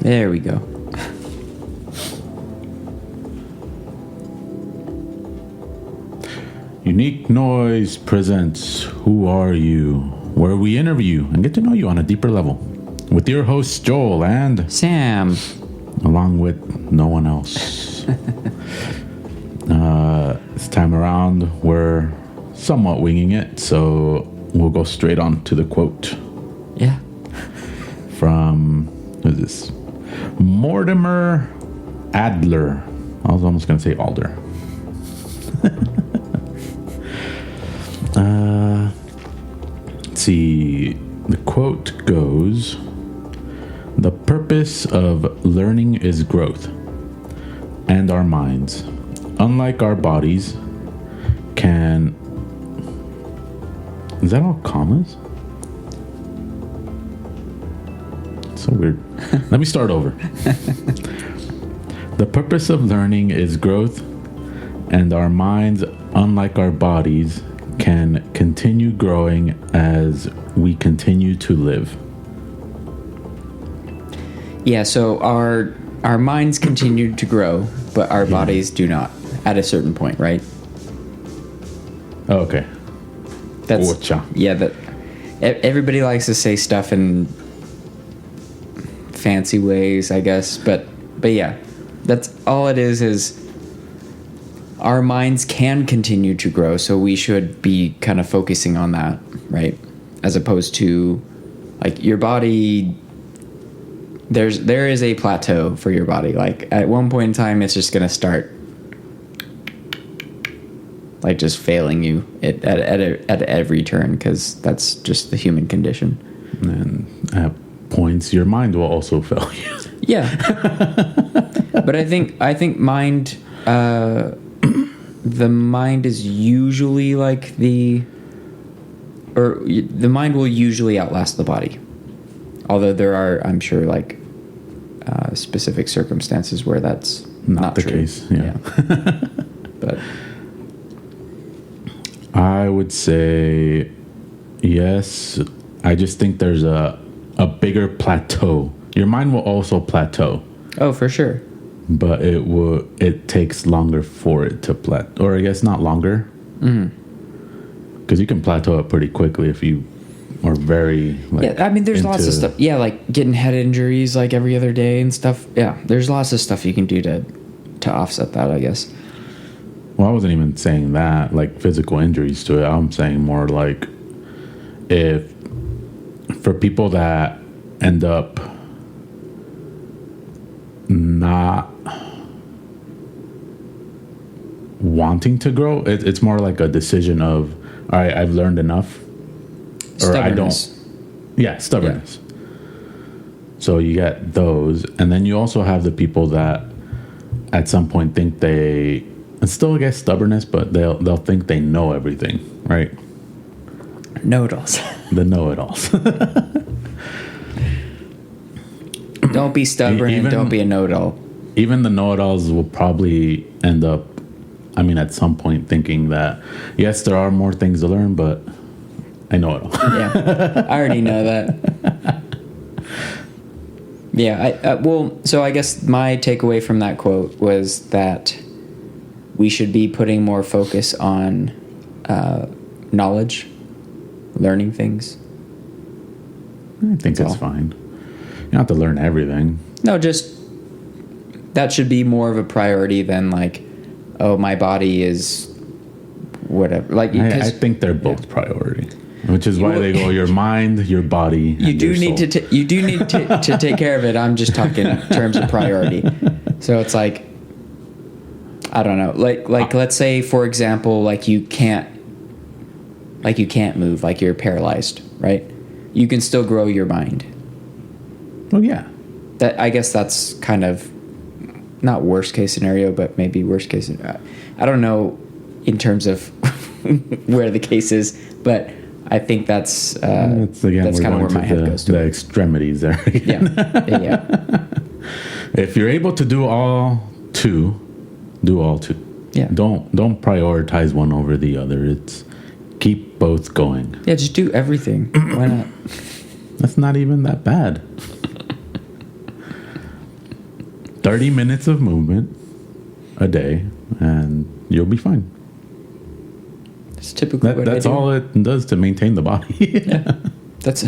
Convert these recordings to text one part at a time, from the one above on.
There we go. Unique Noise presents Who Are You? Where we interview and get to know you on a deeper level. With your hosts, Joel and Sam. Along with no one else. This time around, we're somewhat winging it, so we'll go straight on to the quote. Yeah. From, who is this? Mortimer Adler. I was almost going to say Alder. Let's see. The quote goes, "The purpose of learning is growth, and our minds, unlike our bodies, can..." Is that all commas? So weird. Let me start over. "The purpose of learning is growth, and our minds, unlike our bodies, can continue growing as we continue to live." Yeah, so our minds continue to grow, but our bodies do not at a certain point, right? Oh, okay. That's Ocha. yeah. That everybody likes to say stuff in fancy ways, I guess. But yeah, that's all it is. Is our minds can continue to grow, so we should be kind of focusing on that, right? As opposed to like your body. There is a plateau for your body. Like at one point in time, it's just gonna start like just failing you at every turn, because that's just the human condition. And at points, your mind will also fail you. Yeah, but I think mind. The mind is usually like the mind will usually outlast the body. Although there are, I'm sure, like specific circumstances where that's not the true. case. Yeah. But I would say yes. I just think there's a bigger plateau. Your mind will also plateau. oh, for sure. But it takes longer for it to plateau. Or I guess not longer. Because you can plateau it pretty quickly if you are very... Like, yeah, I mean, there's lots of stuff. Yeah, like getting head injuries like every other day and stuff. Yeah, there's lots of stuff you can do to offset that, I guess. Well, I wasn't even saying that, like physical injuries to it. I'm saying more like if... For people that end up not wanting to grow, it's more like a decision of, all right, I've learned enough, or I don't. Stubbornness. Yeah. So you get those, and then you also have the people that at some point think they, and still I guess stubbornness, but they'll think they know everything, right? Know-it-alls. The know-it-alls. Don't be stubborn and don't be a know-it-all. Even the know-it-alls will probably end up, I mean, at some point thinking that, yes, there are more things to learn, but I know it all. Yeah, I already know that. Yeah, well, so I guess my takeaway from that quote was that we should be putting more focus on knowledge, learning things. I think that's fine. You don't have to learn everything. No, just that should be more of a priority than like, oh, my body is whatever. Like, I think they're both priority, which is why they go your mind, your body. You do need to take care of it. I'm just talking in terms of priority. So it's like, I don't know. Like let's say, for example, like you can't move, like you're paralyzed, right? You can still grow your mind. Well, yeah. That, I guess that's kind of not worst case scenario, but maybe worst case. I don't know in terms of where the case is, but I think that's kind of where my head goes to. The extremities there. Yeah. If you're able to do all two, do all two. Yeah. Don't prioritize one over the other. It's keep both going. Yeah, just do everything. Why not? That's not even that bad. 30 minutes of movement a day, and you'll be fine. It's typically what I do. That's all it does to maintain the body. Yeah, that's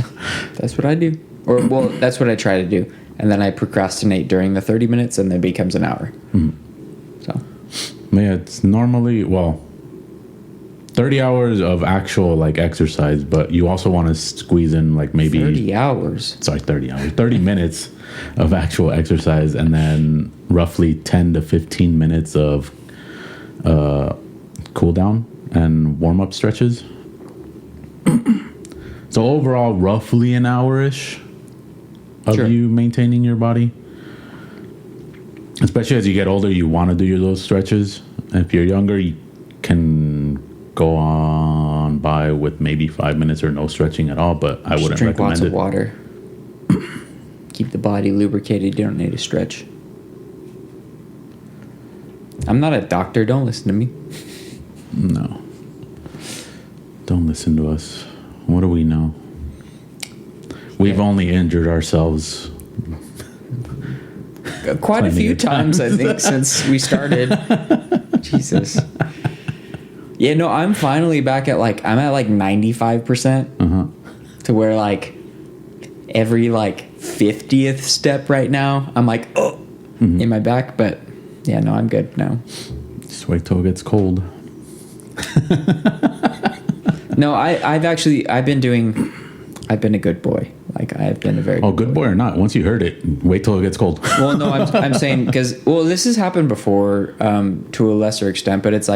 what I do. Or, well, that's what I try to do. And then I procrastinate during the 30 minutes, and then it becomes an hour. So, yeah, it's normally, 30 hours of actual, like, exercise, but you also want to squeeze in, like, maybe... 30 hours? Sorry, 30 hours. 30 minutes of actual exercise, and then roughly 10 to 15 minutes of cool down and warm-up stretches. So overall, roughly an hour-ish of you maintaining your body. Especially as you get older, you want to do those stretches. If you're younger, you can go on by with maybe 5 minutes or no stretching at all, but I wouldn't drink recommend lots it. of water. Keep the body lubricated. You don't need to stretch. I'm not a doctor. Don't listen to me. No. Don't listen to us. What do we know? We've only injured ourselves quite a few times, I think, since we started. Jesus. Yeah, no, I'm finally back at I'm at 95% to where every 50th step right now, I'm in my back, but yeah, no, I'm good now. Just wait till it gets cold. No, I've been a good boy. I've been a very good boy or not. Once you heard it, wait till it gets cold. Well, no, I'm saying because this has happened before to a lesser extent, but it's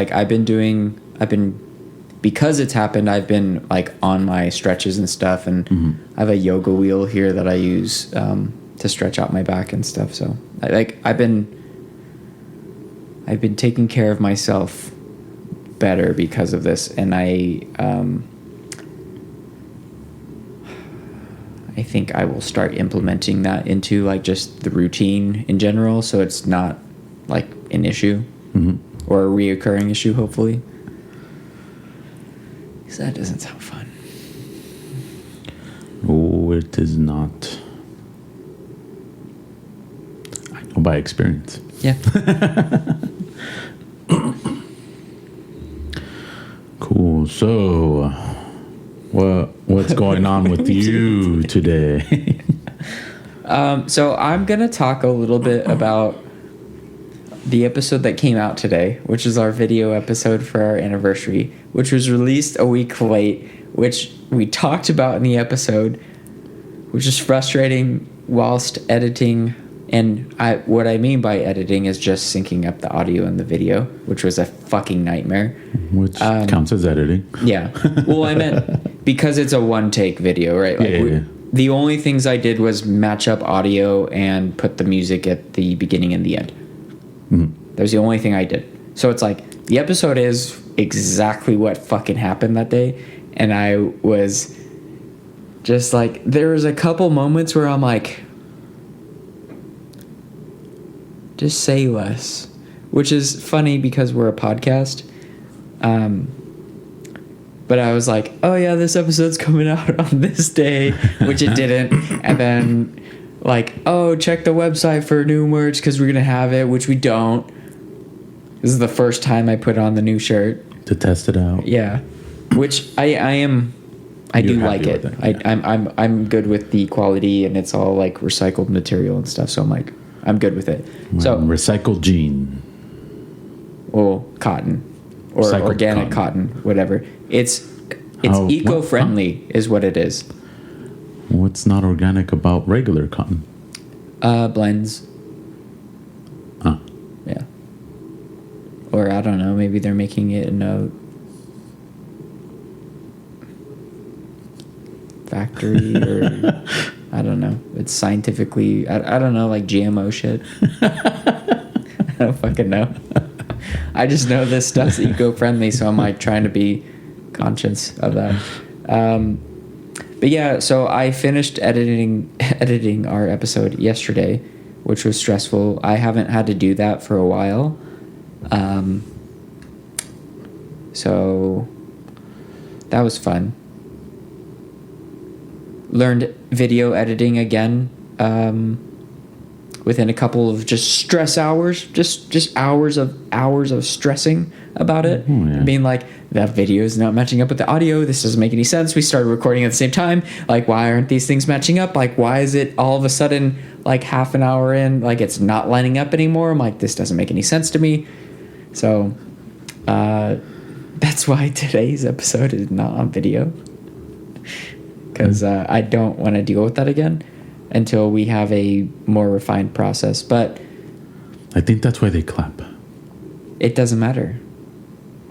because it's happened. I've been on my stretches and stuff, and I have a yoga wheel here that I use to stretch out my back and stuff. So I've been taking care of myself better because of this, and I think I will start implementing that into just the routine in general, so it's not an issue or a reoccurring issue, hopefully. Because that doesn't sound fun. Oh, it is not. I know by experience. Yeah. Cool. So, what's going on with you today? So I'm going to talk a little bit about the episode that came out today, which is our video episode for our anniversary, which was released a week late, which we talked about in the episode, which is frustrating whilst editing. And what I mean by editing is just syncing up the audio and the video, which was a fucking nightmare. Which counts as editing. Yeah. Well, I meant because it's a one-take video, right? Yeah. The only things I did was match up audio and put the music at the beginning and the end. That was the only thing I did. So it's the episode is exactly what fucking happened that day. And I was just there was a couple moments where I'm just say less, which is funny because we're a podcast. But I was oh yeah, this episode's coming out on this day, which it didn't. And then oh, check the website for new merch because we're going to have it, which we don't. This is the first time I put on the new shirt. To test it out. Yeah. Which I do like it. Yeah. I'm good with the quality, and it's all recycled material and stuff, so I'm good with it. So recycled jean. Well, cotton. Or recycled organic cotton, whatever. It's eco-friendly is what it is. What's not organic about regular cotton? Blends. Huh. Yeah. Or I don't know, maybe they're making it in a factory or I don't know. It's scientifically I don't know, GMO shit. I don't fucking know. I just know this stuff's eco-friendly, so I'm trying to be conscious of that. But yeah, so I finished editing our episode yesterday, which was stressful. I haven't had to do that for a while. So that was fun. Learned video editing again within a couple of just stress hours, just hours of stressing about it, being like, that video is not matching up with the audio. This doesn't make any sense. We started recording at the same time. Like, why aren't these things matching up? Like, why is it all of a sudden like half an hour in, like it's not lining up anymore? I'm like, this doesn't make any sense to me. So that's why today's episode is not on video, because I don't want to deal with that again until we have a more refined process. But I think that's why they clap. It doesn't matter.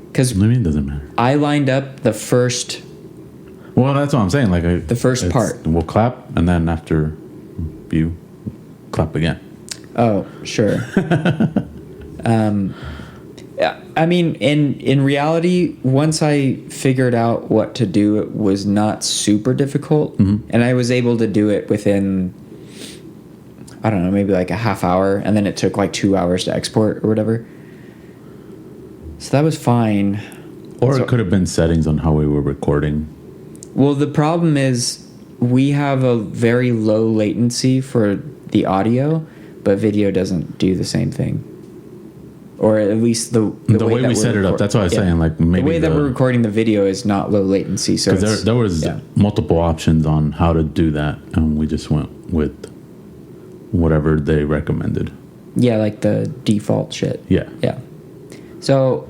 Because I mean, it doesn't matter. I lined up the first. Well, that's what I'm saying. Like the first part. We'll clap, and then after you clap again. Oh, sure. I mean, in reality, once I figured out what to do, it was not super difficult, and I was able to do it within, I don't know, maybe like a half hour, and then it took like 2 hours to export or whatever. So that was fine. Or it could have been settings on how we were recording. Well, the problem is we have a very low latency for the audio, but video doesn't do the same thing. Or at least the way we set it up. That's what I was saying. Like maybe the way that we're recording the video is not low latency. So because there was multiple options on how to do that, and we just went with whatever they recommended. Yeah, like the default shit. Yeah. So,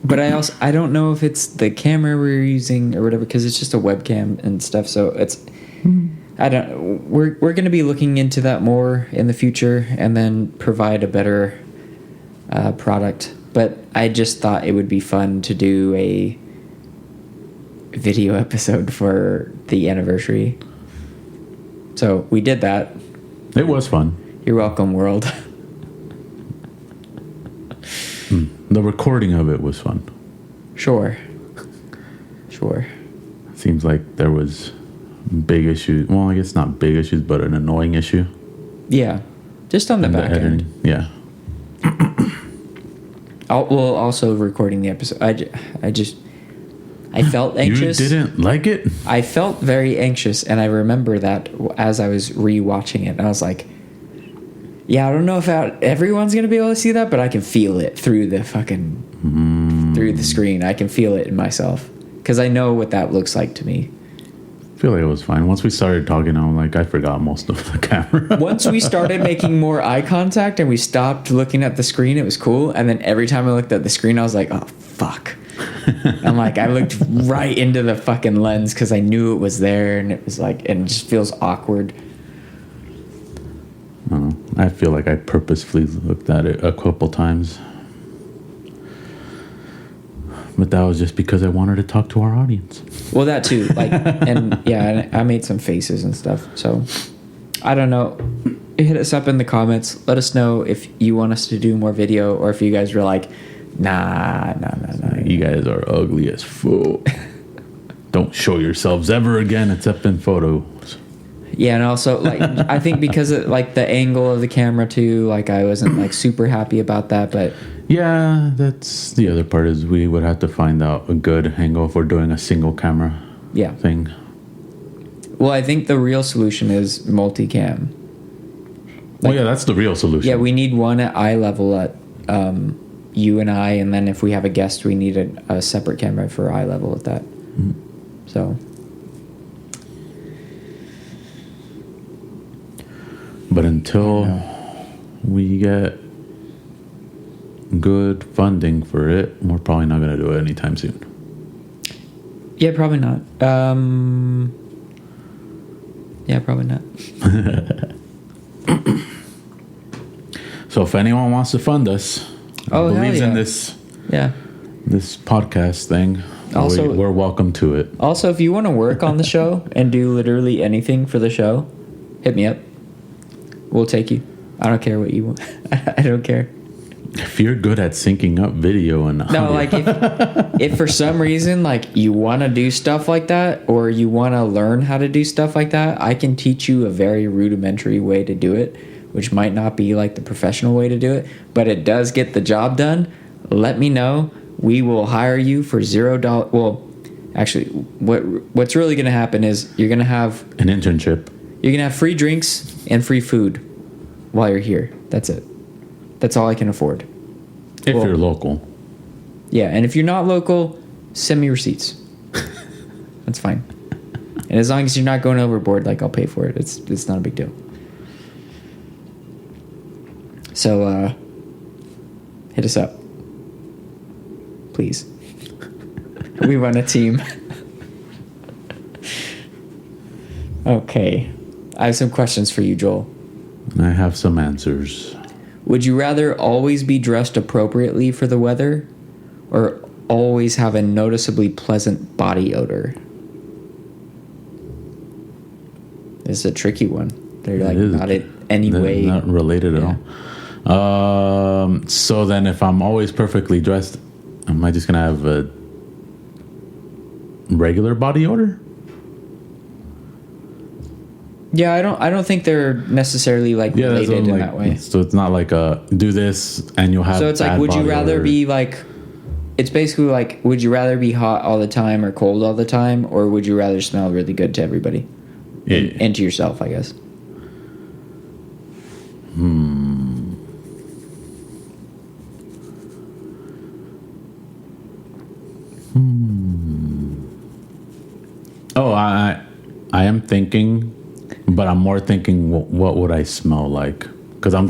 but I don't know if it's the camera we're using or whatever, because it's just a webcam and stuff. So it's we're going to be looking into that more in the future and then provide a better product. But I just thought it would be fun to do a video episode for the anniversary. So we did that. It was fun. You're welcome, world. The recording of it was fun. Sure. Seems like there was big issues. Well, I guess not big issues, but an annoying issue. Yeah. Just on the back end. Yeah. Also recording the episode. I felt anxious. You didn't like it? I felt very anxious, and I remember that as I was rewatching it. And I was like, yeah, I don't know if everyone's going to be able to see that, but I can feel it through the through the screen. I can feel it in myself because I know what that looks like to me. I feel like it was fine. Once we started talking, I'm like, I forgot most of the camera. Once we started making more eye contact and we stopped looking at the screen, it was cool. And then every time I looked at the screen, I was like, oh, fuck. I'm like, I looked right into the fucking lens because I knew it was there, and it was like, and it just feels awkward. I feel like I purposefully looked at it a couple times. But that was just because I wanted to talk to our audience. Well, that too. Like, and yeah, I made some faces and stuff. So, I don't know. Hit us up in the comments. Let us know if you want us to do more video, or if you guys were like, nah. You guys are ugly as fuck. Don't show yourselves ever again except in photos. Yeah, and also, like, I think because of, like, the angle of the camera, too, like, I wasn't, like, super happy about that, but... Yeah, that's the other part, is we would have to find out a good angle if we're doing a single camera thing. Well, I think the real solution is multicam. Like, yeah, that's the real solution. Yeah, we need one at eye level at you and I, and then if we have a guest, we need a separate camera for eye level at that. Mm-hmm. So... But until we get good funding for it, we're probably not going to do it anytime soon. Yeah, probably not. Yeah, probably not. So if anyone wants to fund us, believes in this podcast thing, also, we're welcome to it. Also, if you want to work on the show and do literally anything for the show, hit me up. We'll take you. I don't care what you want. I don't care. If you're good at syncing up video and audio. No, like if for some reason like you want to do stuff like that, or you want to learn how to do stuff like that, I can teach you a very rudimentary way to do it, which might not be like the professional way to do it, but it does get the job done. Let me know. We will hire you for $0. Well, actually, what's really going to happen is you're going to have an internship. You're going to have free drinks and free food. while you're here. That's it. That's all I can afford. If you're local. Yeah, and if you're not local, send me receipts. That's fine. And as long as you're not going overboard, like, I'll pay for it. It's not a big deal. So, hit us up. Please. We want a team. Okay. I have some questions for you, Joel. I have some answers. Would you rather always be dressed appropriately for the weather or always have a noticeably pleasant body odor? This is a tricky one. They're like not in any way. Not related at all. So then if I'm always perfectly dressed, am I just going to have a regular body odor? Yeah, I don't think they're necessarily like related in that way. So it's not like do this and you'll have. So it's like, would you rather be like? It's basically like, would you rather be hot all the time or cold all the time, or would you rather smell really good to everybody? Yeah. And to yourself, I guess. Oh, I am thinking, but I'm more thinking, what would I smell like? Because I'm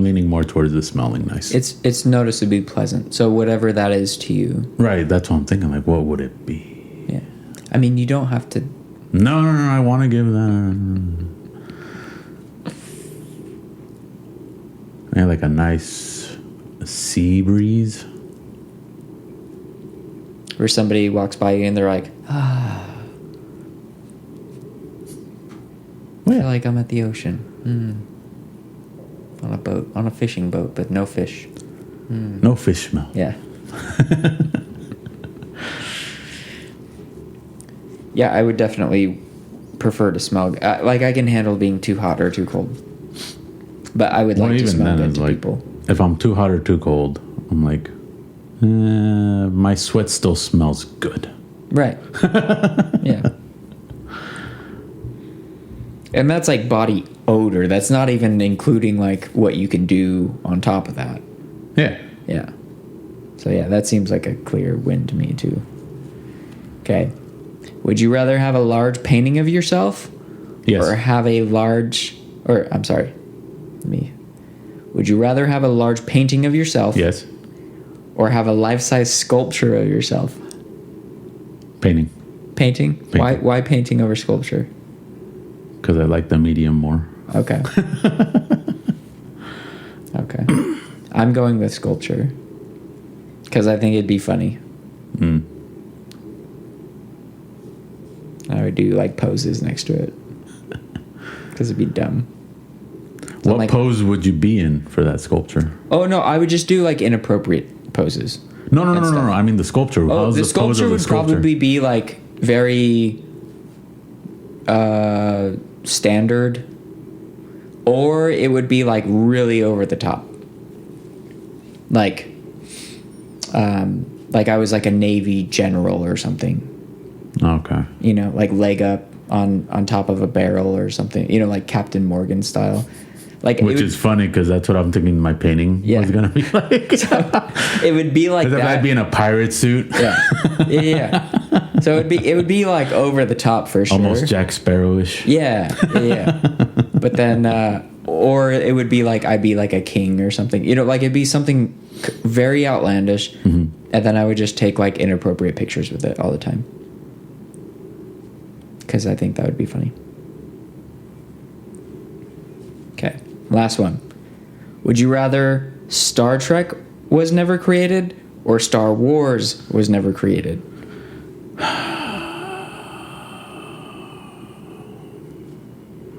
leaning more towards the smelling nice. It's noticeably pleasant. So whatever that is to you. Right, that's what I'm thinking. Like, what would it be? Yeah. I mean, you don't have to. No, I want to give that. Yeah, like a nice sea breeze. Where somebody walks by you and they're like, I feel like I'm at the ocean. On a boat, on a fishing boat, but no fish. No fish smell. Yeah. Yeah, I would definitely prefer to smell. Like, I can handle being too hot or too cold. But I would like to smell good to people. If I'm too hot or too cold, I'm like, my sweat still smells good. Right. Yeah. And that's like body odor. That's not even including like what you can do on top of that. Yeah. Yeah. So yeah, that seems like a clear win to me too. Okay. Would you rather have a large painting of yourself? Yes. Or have a large, or I'm sorry. Would you rather have a large painting of yourself? Yes. Or have a life-size sculpture of yourself? Painting. Painting? Why painting over sculpture? Because I like the medium more. Okay. Okay. I'm going with sculpture. Because I think it'd be funny. I would do like poses next to it. Because it'd be dumb. So what pose would you be in for that sculpture? Oh, no, I would just do like inappropriate poses. No. I mean the sculpture. Oh, the sculpture would probably be like very standard, or it would be like really over the top. Like I was like a Navy general or something. Okay. You know, like leg up on top of a barrel or something. You know, like Captain Morgan style. Like, which is funny because that's what I'm thinking my painting was gonna be like. So it would be like that. I'd be in a pirate suit. Yeah. So it would be like over the top for sure. Almost Jack Sparrowish. Yeah. But then, or it would be like I'd be like a king or something. You know, like it'd be something very outlandish, and then I would just take like inappropriate pictures with it all the time because I think that would be funny. Okay. Last one. Would you rather Star Trek was never created or Star Wars was never created?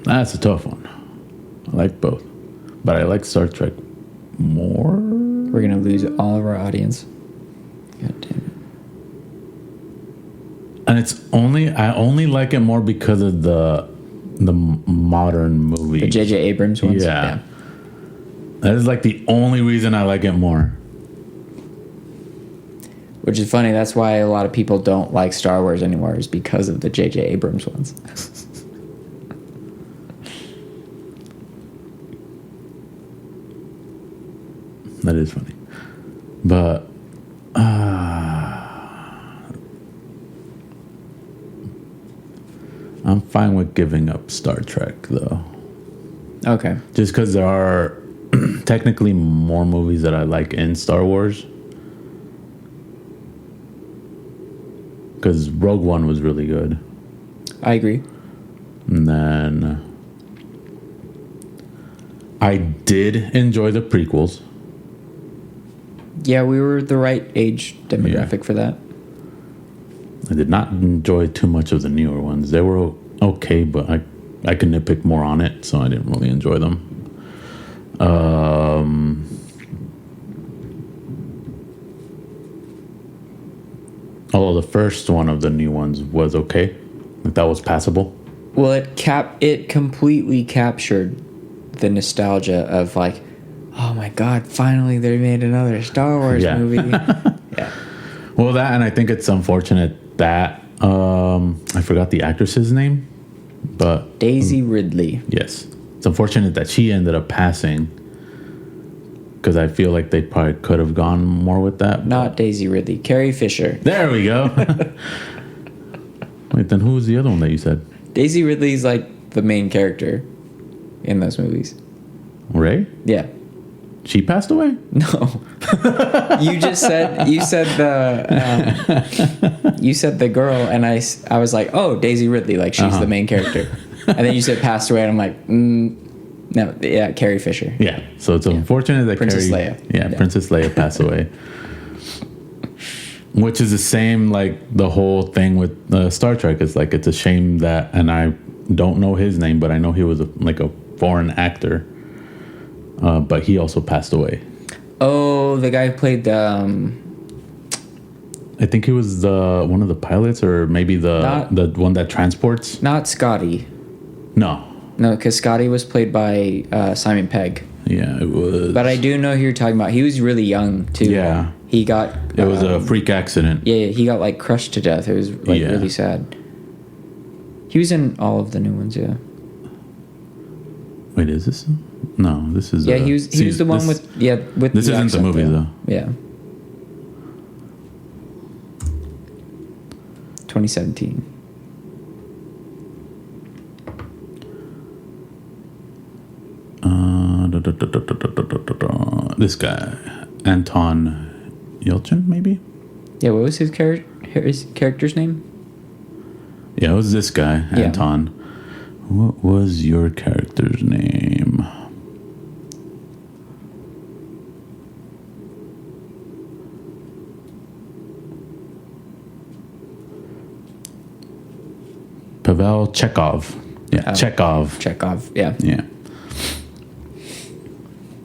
That's a tough one. I like both. But I like Star Trek more. We're going to lose all of our audience. God damn it. And I only like it more because of the modern movies. The J.J. Abrams ones? Yeah. That is like the only reason I like it more. Which is funny. That's why a lot of people don't like Star Wars anymore, is because of the J.J. Abrams ones. That is funny. But I'm fine with giving up Star Trek, though. Okay. Just because there are technically more movies that I like in Star Wars. Because Rogue One was really good. I agree. And then I did enjoy the prequels. Yeah, we were the right age demographic for that. I did not enjoy too much of the newer ones. They were okay, but I could nitpick more on it, so I didn't really enjoy them. Although the first one of the new ones was okay. Like, that was passable. Well, it completely captured the nostalgia of like, oh my god, finally they made another Star Wars movie. Yeah. Well, that, and I think it's unfortunate that I forgot the actress's name, but Daisy Ridley. yes, it's unfortunate that she ended up passing, because I feel like they probably could have gone more with that. Not Daisy Ridley, Carrie Fisher. There we go. Wait, then who was the other one that you said? Daisy Ridley's like the main character in those movies. Ray? Yeah. She passed away? No. you said the girl, and I was like, oh, Daisy Ridley, like she's the main character. And then you said passed away, and I'm like, no, yeah, Carrie Fisher. Yeah. So it's unfortunate that Princess Leia. Yeah, Princess Leia passed away. Which is the same, like the whole thing with Star Trek. It's like, it's a shame that, and I don't know his name, but I know he was a foreign actor. But he also passed away. Oh, the guy who played the... I think he was one of the pilots, or maybe the one that transports. Not Scotty. No, because Scotty was played by Simon Pegg. Yeah, it was. But I do know who you're talking about. He was really young too. Yeah, he got. It was a freak accident. Yeah, he got like crushed to death. It was like really sad. He was in all of the new ones. Yeah. Wait, is this? No, this is. Yeah, he was the one with This the isn't the movie though. Yeah. 2017. This guy, Anton Yelchin, maybe. Yeah, what was his character's name? Yeah, it was this guy, Anton. What was your character's name? Pavel Chekhov. Yeah, Chekhov. Yeah. Yeah.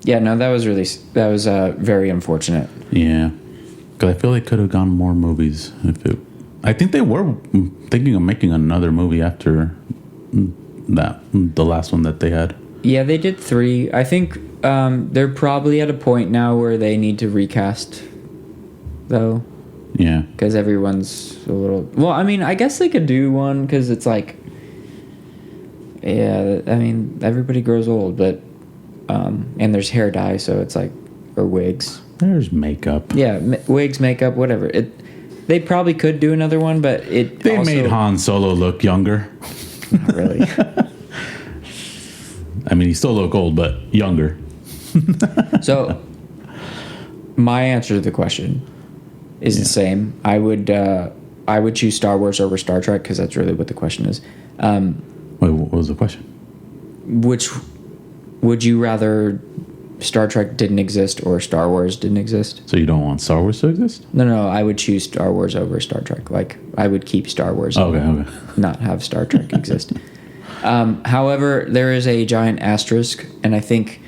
Yeah, no, that was very unfortunate. Yeah, because I feel they could have gone more movies. I think they were thinking of making another movie after the last one that they had. Yeah, they did 3. I think they're probably at a point now where they need to recast, though. Yeah, because everyone's a little. Well, I mean, I guess they could do one because it's like. Yeah, I mean, everybody grows old, but. And there's hair dye, so it's like, or wigs. There's makeup. Yeah, wigs, makeup, whatever. They probably could do another one, but they also made Han Solo look younger. Not really. I mean, he still look old, but younger. So, my answer to the question is the same. I would choose Star Wars over Star Trek because that's really what the question is. Wait, what was the question? Would you rather Star Trek didn't exist or Star Wars didn't exist? So you don't want Star Wars to exist? No, I would choose Star Wars over Star Trek. Like, I would keep Star Wars. Okay. Not have Star Trek exist. However, there is a giant asterisk, and I think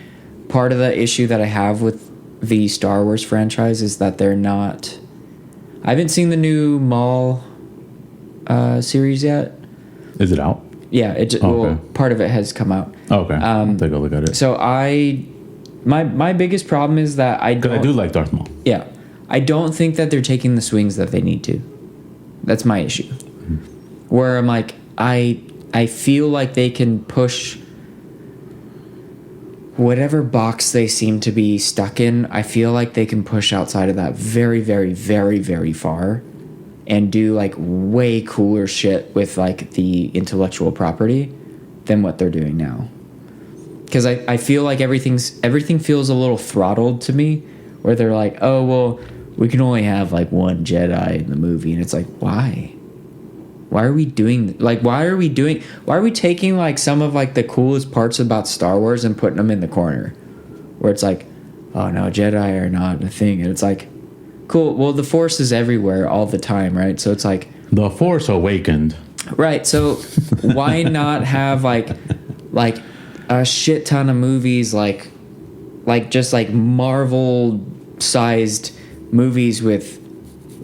part of the issue that I have with the Star Wars franchise is that they're not... I haven't seen the new Maul series yet. Is it out? Yeah, well, part of it has come out. Okay, I'll take a look at it. So my biggest problem is that I do like Darth Maul. Yeah, I don't think that they're taking the swings that they need to. That's my issue. Where I'm like, I feel like they can push whatever box they seem to be stuck in, I feel like they can push outside of that very, very, very, very far and do like way cooler shit with like the intellectual property than what they're doing now. Because I feel like everything feels a little throttled to me, where they're like, oh, well, we can only have like one Jedi in the movie. And it's like, why? Why are we taking like some of like the coolest parts about Star Wars and putting them in the corner, where it's like, oh no, Jedi are not a thing, and it's like, cool. Well, the Force is everywhere all the time, right? So it's like the Force awakened, right? So why not have like a shit ton of movies like just like Marvel sized movies with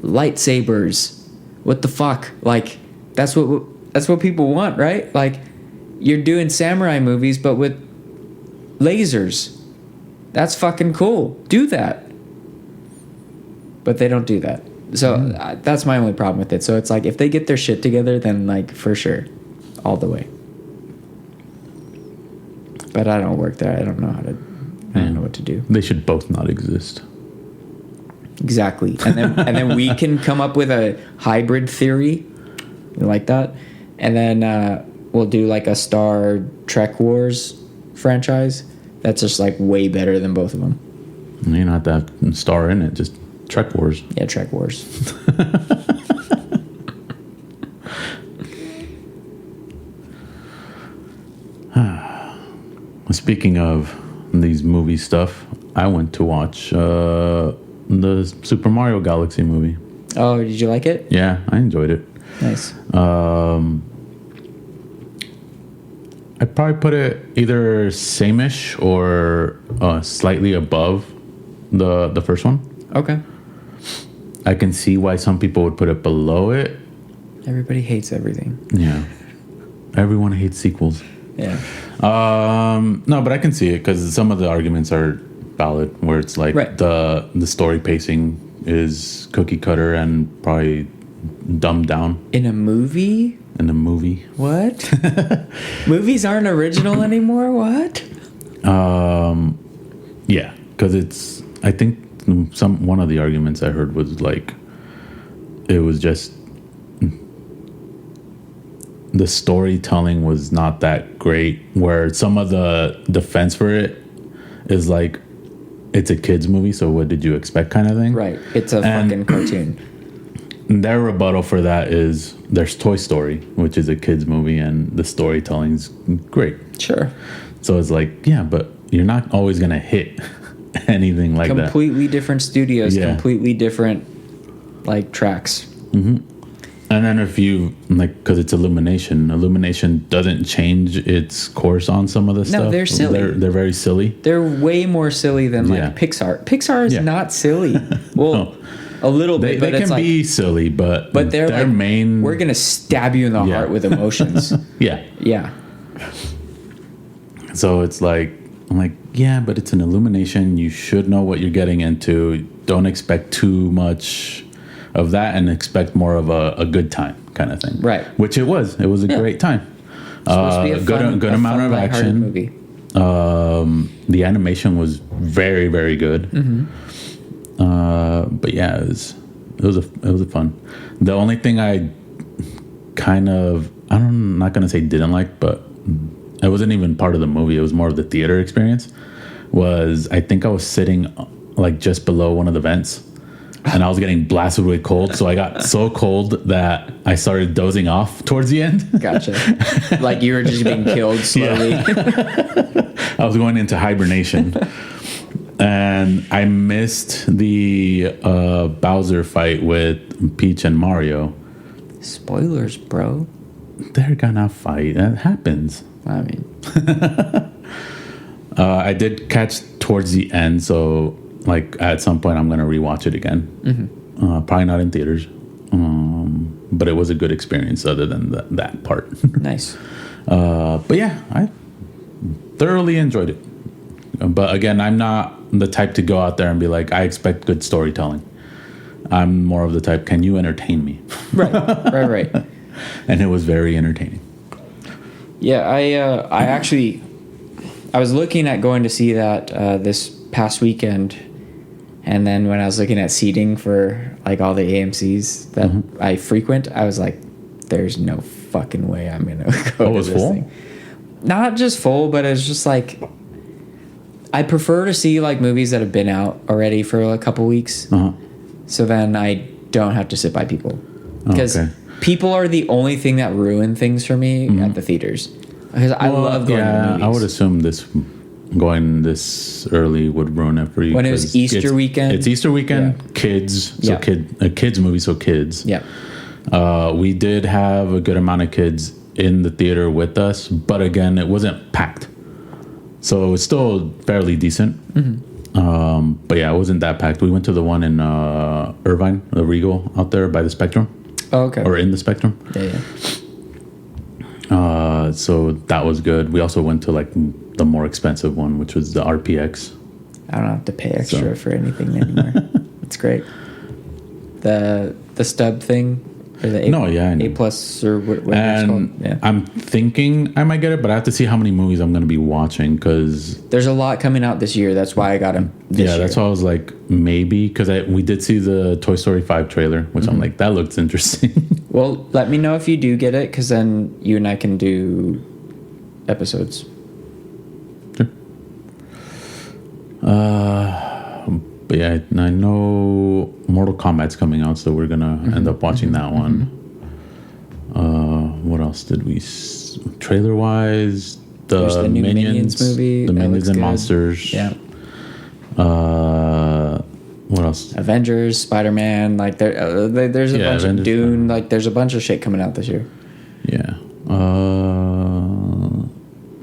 lightsabers? What the fuck, like. That's what people want, right? Like, you're doing samurai movies, but with lasers. That's fucking cool. Do that. But they don't do that. So that's my only problem with it. So it's like, if they get their shit together, then like, for sure, all the way. But I don't work there. I don't know what to do. They should both not exist. Exactly. And then we can come up with a hybrid theory. Like that, and then we'll do like a Star Trek Wars franchise that's just like way better than both of them. You don't have to have a star in it, just Trek Wars. Yeah, Trek Wars. Speaking of these movie stuff, I went to watch the Super Mario Galaxy movie. Oh, did you like it? Yeah, I enjoyed it. Nice. I'd probably put it either same-ish or slightly above the first one. Okay. I can see why some people would put it below it. Everybody hates everything. Yeah. Everyone hates sequels. Yeah. No, but I can see it because some of the arguments are valid, where it's like right. the story pacing is cookie cutter and probably dumbed down. In a movie? What? Movies aren't original anymore? What? Yeah, because I think one of the arguments I heard was like, it was just the storytelling was not that great, where some of the defense for it is like, it's a kid's movie, so what did you expect kind of thing? Right. It's a fucking cartoon. Their rebuttal for that is there's Toy Story, which is a kid's movie, and the storytelling's great. Sure. So it's like, yeah, but you're not always going to hit anything like that. Completely different studios, yeah. Completely different, like, tracks. Mm-hmm. And then if you, like, because it's Illumination doesn't change its course on some of the stuff. No, they're silly. They're very silly. They're way more silly than, like, Pixar. Pixar is not silly. Well... no. A little bit, but they can like, be silly, but they're their like, main. We're gonna stab you in the heart with emotions. Yeah. So it's like, I'm like, yeah, but it's an Illumination. You should know what you're getting into. Don't expect too much of that, and expect more of a good time kind of thing. Right. Which it was. It was a great time. Good amount of action. Movie. The animation was very, very good. Mm-hmm. But yeah, it was a fun. The only thing I I'm not gonna say didn't like, but it wasn't even part of the movie. It was more of the theater experience. Was I think I was sitting like just below one of the vents, and I was getting blasted with cold. So I got so cold that I started dozing off towards the end. Gotcha. Like you were just being killed slowly. Yeah. I was going into hibernation. And I missed the Bowser fight with Peach and Mario. Spoilers, bro. They're gonna fight. That happens. I mean, I did catch towards the end, so like at some point I'm gonna rewatch it again. Mm-hmm. Probably not in theaters, but it was a good experience. Other than that part. Nice. But yeah, I thoroughly enjoyed it. But again, I'm not the type to go out there and be like, I expect good storytelling. I'm more of the type, can you entertain me? Right. And it was very entertaining. Yeah, I I was looking at going to see that this past weekend, and then when I was looking at seating for like all the AMCs that I frequent, I was like, "There's no fucking way I'm gonna go to this full? thing." Not just full, but it's just like I prefer to see like movies that have been out already for a couple weeks, so then I don't have to sit by people because people are the only thing that ruin things for me at the theaters. Because I love going to movies. I would assume going this early would ruin it for you. When it was Easter weekend. It's Easter weekend, kids, so a kids movie, so kids. Yeah. We did have a good amount of kids in the theater with us, but again, it wasn't packed. So it was still fairly decent. But yeah, it wasn't that packed. We went to the one in Irvine, the Regal out there by the Spectrum. Oh, okay. Or in the Spectrum. Yeah. So that was good. We also went to like the more expensive one, which was the RPX. I don't have to pay extra for anything anymore. It's great. The stub thing, or the A plus or whatever it's called. Yeah. I'm thinking I might get it, but I have to see how many movies I'm going to be watching because there's a lot coming out this year. That's why I got them. That's why I was like maybe because we did see the Toy Story 5 trailer, which I'm like that looks interesting. Well, let me know if you do get it, because then you and I can do episodes. Sure. But yeah, I know Mortal Kombat's coming out, so we're gonna end up watching that one. What else did we? Trailer wise, the new Minions movie, the Minions and Monsters. Yeah. What else? Avengers, Spider-Man, like there's a bunch of Dune, like there's a bunch of shit coming out this year. Yeah.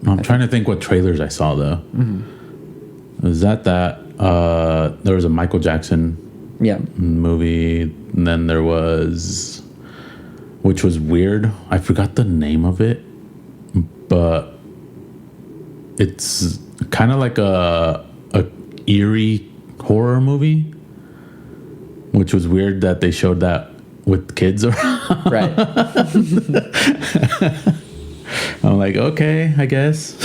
I'm trying to think what trailers I saw though. Was that there was a Michael Jackson movie, and then there was, which was weird. I forgot the name of it, but it's kind of like a eerie horror movie, which was weird that they showed that with kids around. Right. I'm like, okay, I guess.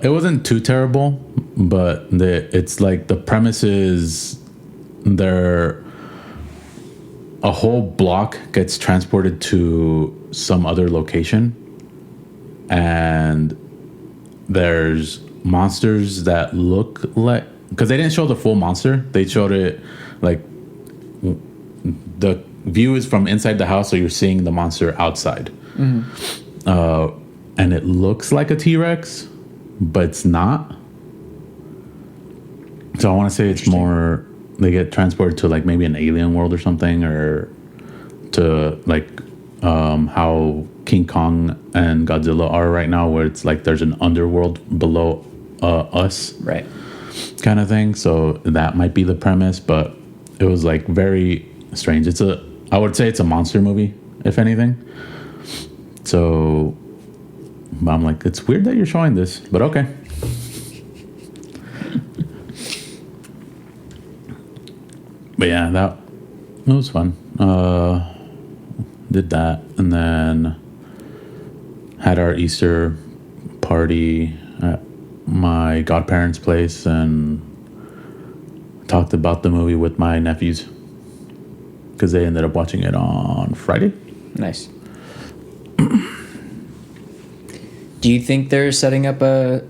It wasn't too terrible, but it's like the premise is a whole block gets transported to some other location, and there's monsters that look like, because they didn't show the full monster, they showed it like the view is from inside the house, so you're seeing the monster outside. And it looks like a T-Rex, but it's not. So I want to say it's more they get transported to like maybe an alien world or something, or to like how King Kong and Godzilla are right now, where it's like there's an underworld below us, right, kind of thing. So that might be the premise, but it was like very strange. I would say it's a monster movie, if anything. So I'm like, it's weird that you're showing this, but okay. But yeah, that was fun. Did that, and then had our Easter party at my godparents' place, and talked about the movie with my nephews because they ended up watching it on Friday. Nice. Do you think they're setting up a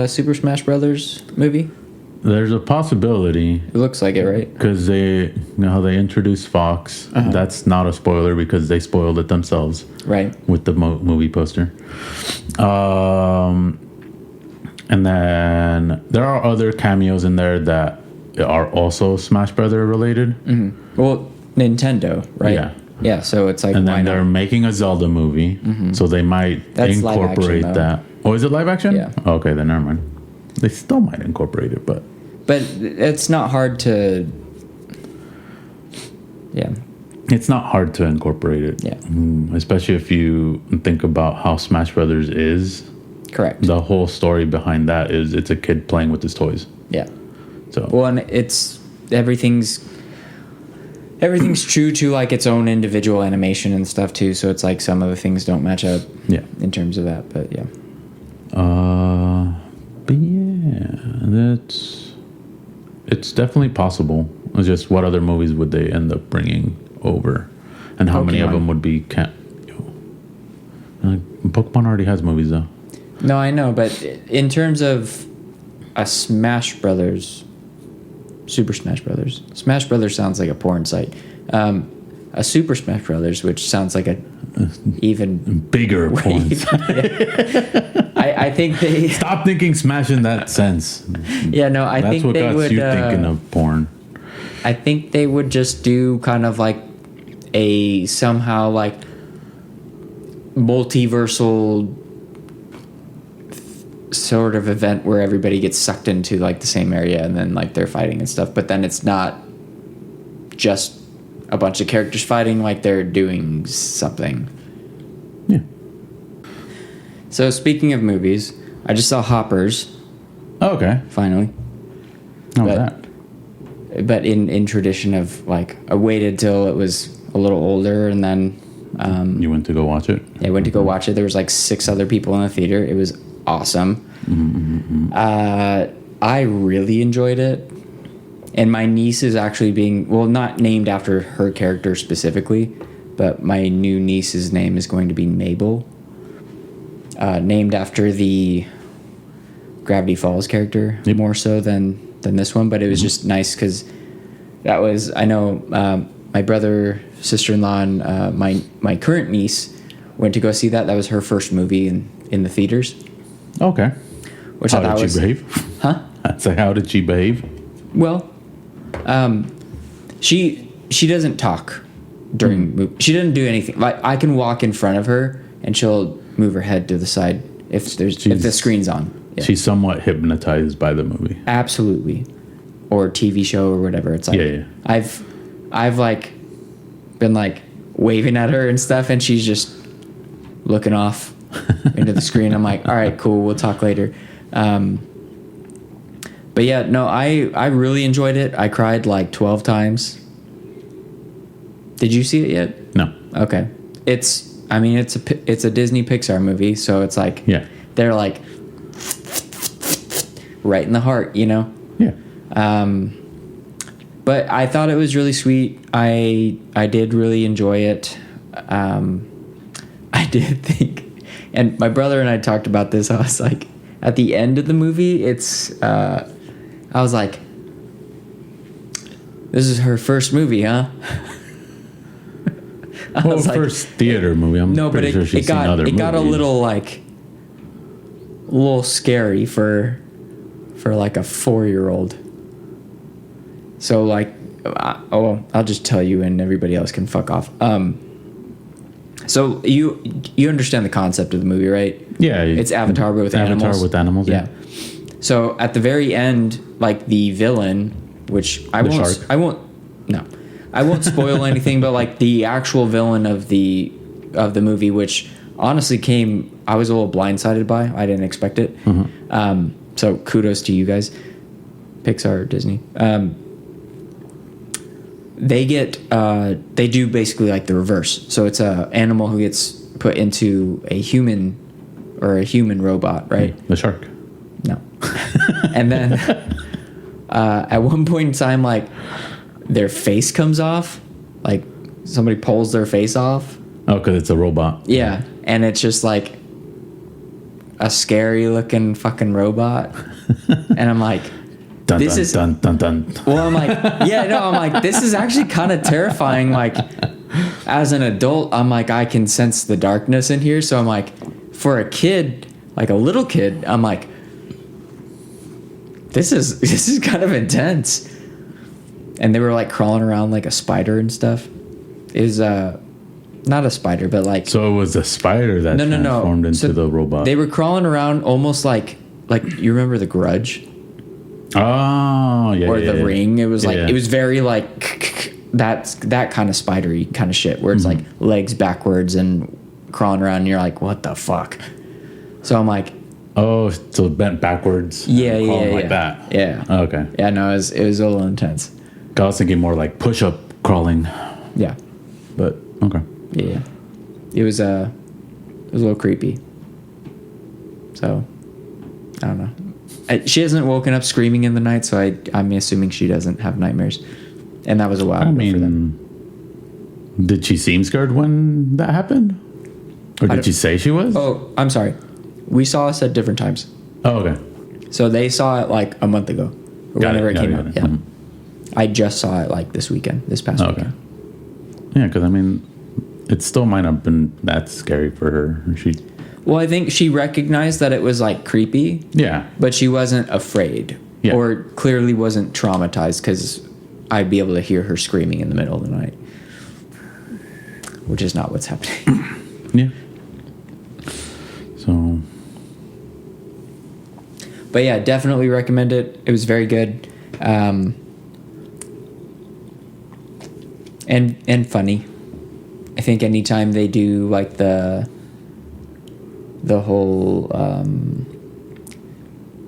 Super Smash Brothers movie? There's a possibility. It looks like it, right? Because they introduced Fox. That's not a spoiler because they spoiled it themselves. Right. With the movie poster. And then there are other cameos in there that are also Smash Brother related. Well, Nintendo, right? Yeah. Yeah, so it's like, and then they're making a Zelda movie, so they might incorporate that. Oh, is it live action? Yeah. Okay, then never mind. They still might incorporate it, but it's not hard to. Yeah. It's not hard to incorporate it. Yeah. Especially if you think about how Smash Brothers is. Correct. The whole story behind that is it's a kid playing with his toys. Yeah. So. Well, and it's everything's true to like its own individual animation and stuff too. So it's like some of the things don't match up. Yeah. In terms of that, but yeah. But yeah, it's definitely possible. It's just what other movies would they end up bringing over, and how many of them would be? Pokemon already has movies though. No, I know, but in terms of a Super Smash Brothers. Smash Brothers sounds like a porn site. A Super Smash Brothers, which sounds like a even bigger porn. I think they stop thinking Smash in that sense. Yeah, no, I That's think what they got would. You thinking of porn? I think they would just do kind of like a somehow like multiversal sort of event where everybody gets sucked into like the same area and then like they're fighting and stuff, but then it's not just a bunch of characters fighting, like they're doing something. Yeah. So speaking of movies, I just saw Hoppers. Oh, okay. Finally. How was that? But in tradition of like I waited till it was a little older and then you went to go watch it? I went to go watch it. There was like 6 other people in the theater. It was awesome. I really enjoyed it. And my niece is actually being, well, not named after her character specifically, but my new niece's name is going to be Mabel. Named after the Gravity Falls character, more so than this one. But it was just nice because that was, I know my brother, sister-in-law, and my current niece went to go see that. That was her first movie in the theaters. Okay. Which how did she behave? Huh? So how did she behave? Well, she doesn't talk during she doesn't do anything. Like I can walk in front of her and she'll move her head to the side if the screen's on. Yeah. She's somewhat hypnotized by the movie. Absolutely. Or TV show or whatever. It's like I've like been like waving at her and stuff and she's just looking off into the screen. I'm like, all right, cool, we'll talk later. But yeah, no, I really enjoyed it. I cried like 12 times. Did you see it yet? No. Okay. It's a Disney Pixar movie, so it's like they're like right in the heart, you know? Yeah. But I thought it was really sweet. I did really enjoy it. I did think, and my brother and I talked about this. I was like, at the end of the movie, I was like, this is her first movie, huh? Well, first theater movie. I'm pretty sure she's seen other movies. It got a little scary for like a 4-year-old. So like, I'll just tell you, and everybody else can fuck off. So you understand the concept of the movie, right? Yeah, it's Avatar but with animals. Avatar with animals. Yeah. So at the very end, like the villain, which I won't spoil anything, but like the actual villain of the movie, which honestly I was a little blindsided by. I didn't expect it. So kudos to you guys, Pixar, Disney. They do basically like the reverse. So it's a animal who gets put into a human or a human robot, right? The shark. No. And then at one point in time, like their face comes off, like somebody pulls their face off. Oh, because it's a robot. Yeah, and it's just like a scary looking fucking robot. And I'm like, dun, this dun, is dun dun dun. Well, I'm like, this is actually kind of terrifying. Like, as an adult, I'm like, I can sense the darkness in here. So I'm like, for a kid, like a little kid, I'm like, this is kind of intense. And they were like crawling around like a spider and stuff. It was not a spider, but like. So it was a spider that transformed into the robot. They were crawling around almost like you remember The Grudge. Oh, yeah. Or The Ring. It was like it was very like that kind of spidery kind of shit where it's like legs backwards and crawling around and you're like, what the fuck? So I'm like, oh, so bent backwards. Yeah. Like that. Yeah. Oh, okay. Yeah, no, it was a little intense. I was thinking more like push-up crawling. Yeah. But okay. Yeah. It was a little creepy. So I don't know. She hasn't woken up screaming in the night, so I'm assuming she doesn't have nightmares. And that was a while ago for them. Did she seem scared when that happened? Or did she say she was? Oh, I'm sorry. We saw us at different times. Oh, okay. So they saw it like a month ago. Or whenever it came out. Yeah. Mm-hmm. I just saw it like this past weekend. Yeah, because I mean, it still might not have been that scary for her. Well, I think she recognized that it was like creepy. Yeah. But she wasn't afraid. Yeah. Or clearly wasn't traumatized because I'd be able to hear her screaming in the middle of the night. Which is not what's happening. Yeah. So. But yeah, definitely recommend it. It was very good. And funny. I think anytime they do like the whole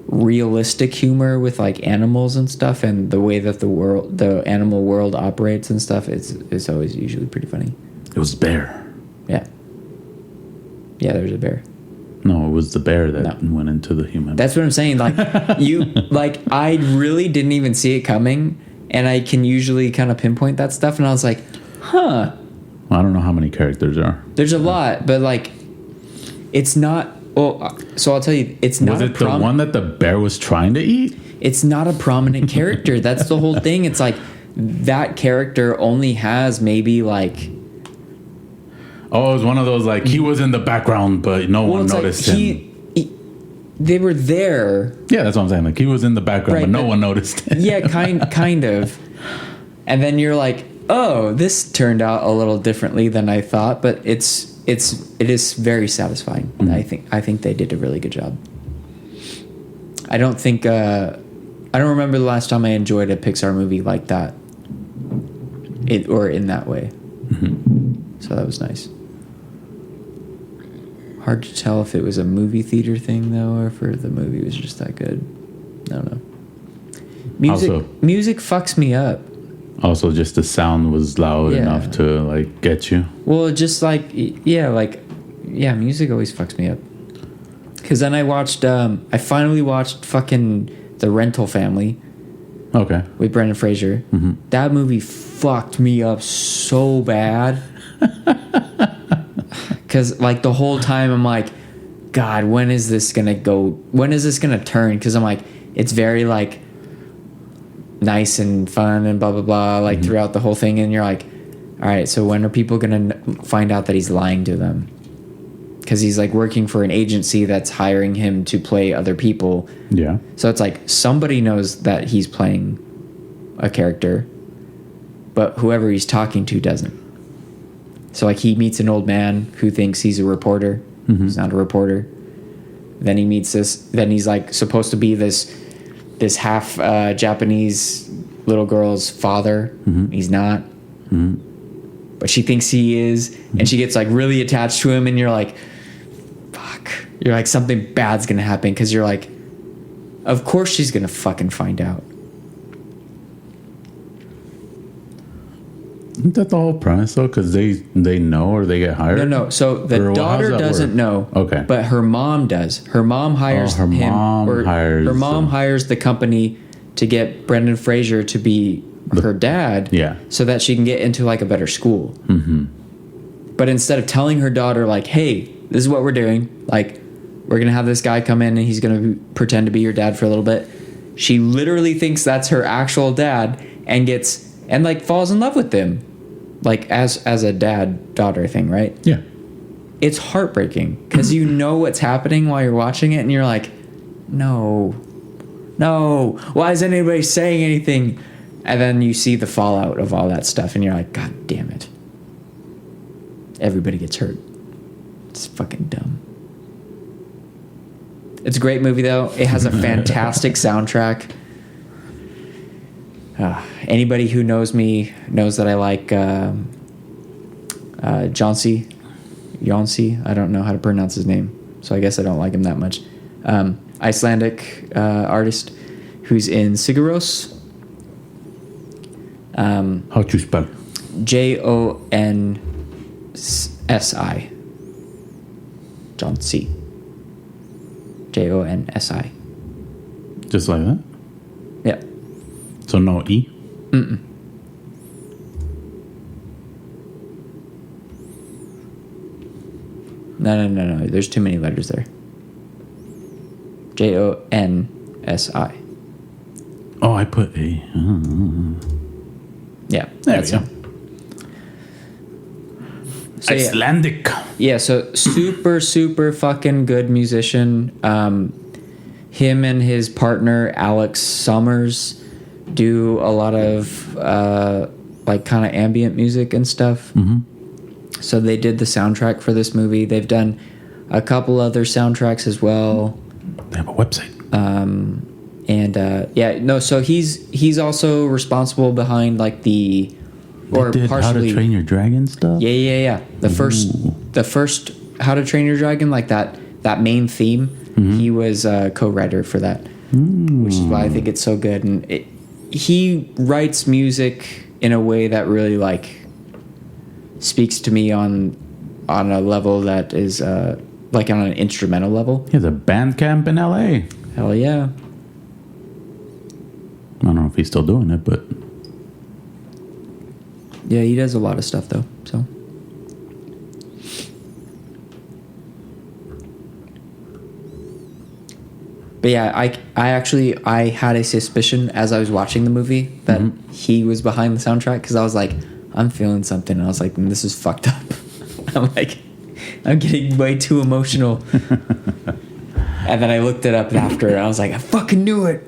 realistic humor with like animals and stuff, and the way that the animal world operates and stuff, it's always usually pretty funny. It was bear. Yeah, there's a bear. No, it was the bear that went into the human. That's what I'm saying. Like I really didn't even see it coming, and I can usually kind of pinpoint that stuff. And I was like, huh. Well, I don't know how many characters are. There's a lot, but like, it's not. Well, so I'll tell you, it's not. Was it the one that the bear was trying to eat? It's not a prominent character. That's the whole thing. It's like that character only has maybe like. Oh, it was one of those like he was in the background, but no one noticed him. They were there. Yeah, that's what I'm saying. Like he was in the background, but no one noticed him. Yeah, kind of. And then you're like, oh, this turned out a little differently than I thought, but it is very satisfying. Mm-hmm. I think they did a really good job. I don't remember the last time I enjoyed a Pixar movie like that. Or in that way. Mm-hmm. So that was nice. Hard to tell if it was a movie theater thing though, or if the movie was just that good. I don't know. Music fucks me up. Also, just the sound was loud enough to like get you. Well, just music always fucks me up. Because then I finally watched fucking The Rental Family. Okay. With Brendan Fraser. Mm-hmm. That movie fucked me up so bad. Because like the whole time I'm like, God, when is this gonna go? When is this gonna turn? Because I'm like, it's very like nice and fun and blah blah blah like throughout the whole thing, and you're like, all right, so when are people gonna find out that he's lying to them? Because he's like working for an agency that's hiring him to play other people. Yeah. So it's like somebody knows that he's playing a character, but whoever he's talking to doesn't. So like he meets an old man who thinks he's a reporter. Mm-hmm. He's not a reporter. Then he meets then he's like supposed to be this half Japanese little girl's father. Mm-hmm. He's not. Mm-hmm. But she thinks he is. Mm-hmm. And she gets like really attached to him, and you're like, fuck. You're like, something bad's gonna happen, because you're like, of course she's gonna fucking find out. Isn't that the whole premise though? Because they know, or they get hired? No. So the daughter doesn't know. Okay. But her mom does. Her mom hires him. Her mom hires the company to get Brendan Fraser to be her dad. Yeah. So that she can get into like a better school. Mm-hmm. But instead of telling her daughter like, hey, this is what we're doing. Like, we're going to have this guy come in and he's going to pretend to be your dad for a little bit. She literally thinks that's her actual dad and like falls in love with him. Like as a dad-daughter thing, right? Yeah. It's heartbreaking because you know what's happening while you're watching it, and you're like, no, why isn't anybody saying anything? And then you see the fallout of all that stuff, and you're like, God damn it. Everybody gets hurt. It's fucking dumb. It's a great movie, though. It has a fantastic soundtrack. Anybody who knows me knows that I like Jonsi. I don't know how to pronounce his name, so I guess I don't like him that much. Icelandic artist who's in Sigur. How do you spell? Jonsi. Jonsi. Jonsi. Just like that? Yeah. So no E? Mm-mm. No. There's too many letters there. Jonsi. Oh, I put A. Yeah. There we go. So, Icelandic. Yeah, so super fucking good musician. Him and his partner, Alex Summers, do a lot of like kind of ambient music and stuff. Mm-hmm. So they did the soundtrack for this movie. They've done a couple other soundtracks as well. They have a website. So he's also responsible behind like the They did How to Train Your Dragon stuff. Yeah. The first How to Train Your Dragon, like that main theme. Mm-hmm. He was a co-writer for that, which is why I think it's so good. And he writes music in a way that really like speaks to me on a level that is like on an instrumental level. He has a band camp in LA. Hell yeah. I don't know if he's still doing it, but yeah, he does a lot of stuff though. So but yeah, I had a suspicion as I was watching the movie that he was behind the soundtrack, because I was like, I'm feeling something, and I was like, this is fucked up. I'm like, I'm getting way too emotional. And then I looked it up after, and I was like, I fucking knew it,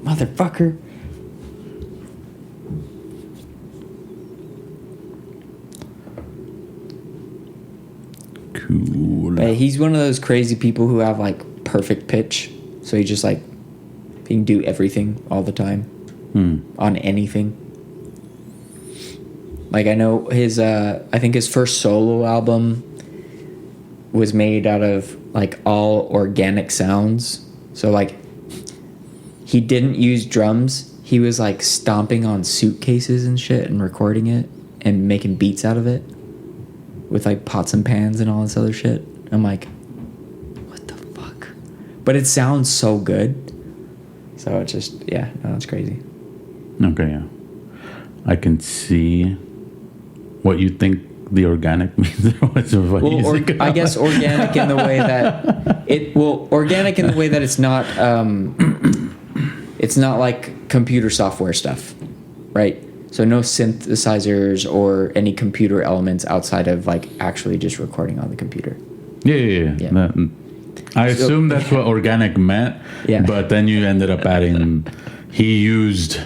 motherfucker. cool. But he's one of those crazy people who have like perfect pitch, so he just like he can do everything all the time on anything. Like I know his I think his first solo album was made out of like all organic sounds. So like he didn't use drums. He was like stomping on suitcases and shit and recording it and making beats out of it with like pots and pans and all this other shit. I'm like, what the fuck? But it sounds so good. So it's just, yeah, no, it's crazy. Okay, yeah. I can see what you think the organic means. I guess organic in the way that organic in the way that it's not like computer software stuff, right? So no synthesizers or any computer elements outside of like actually just recording on the computer. Yeah. I assume that's what organic meant. Yeah. But then you ended up adding, he used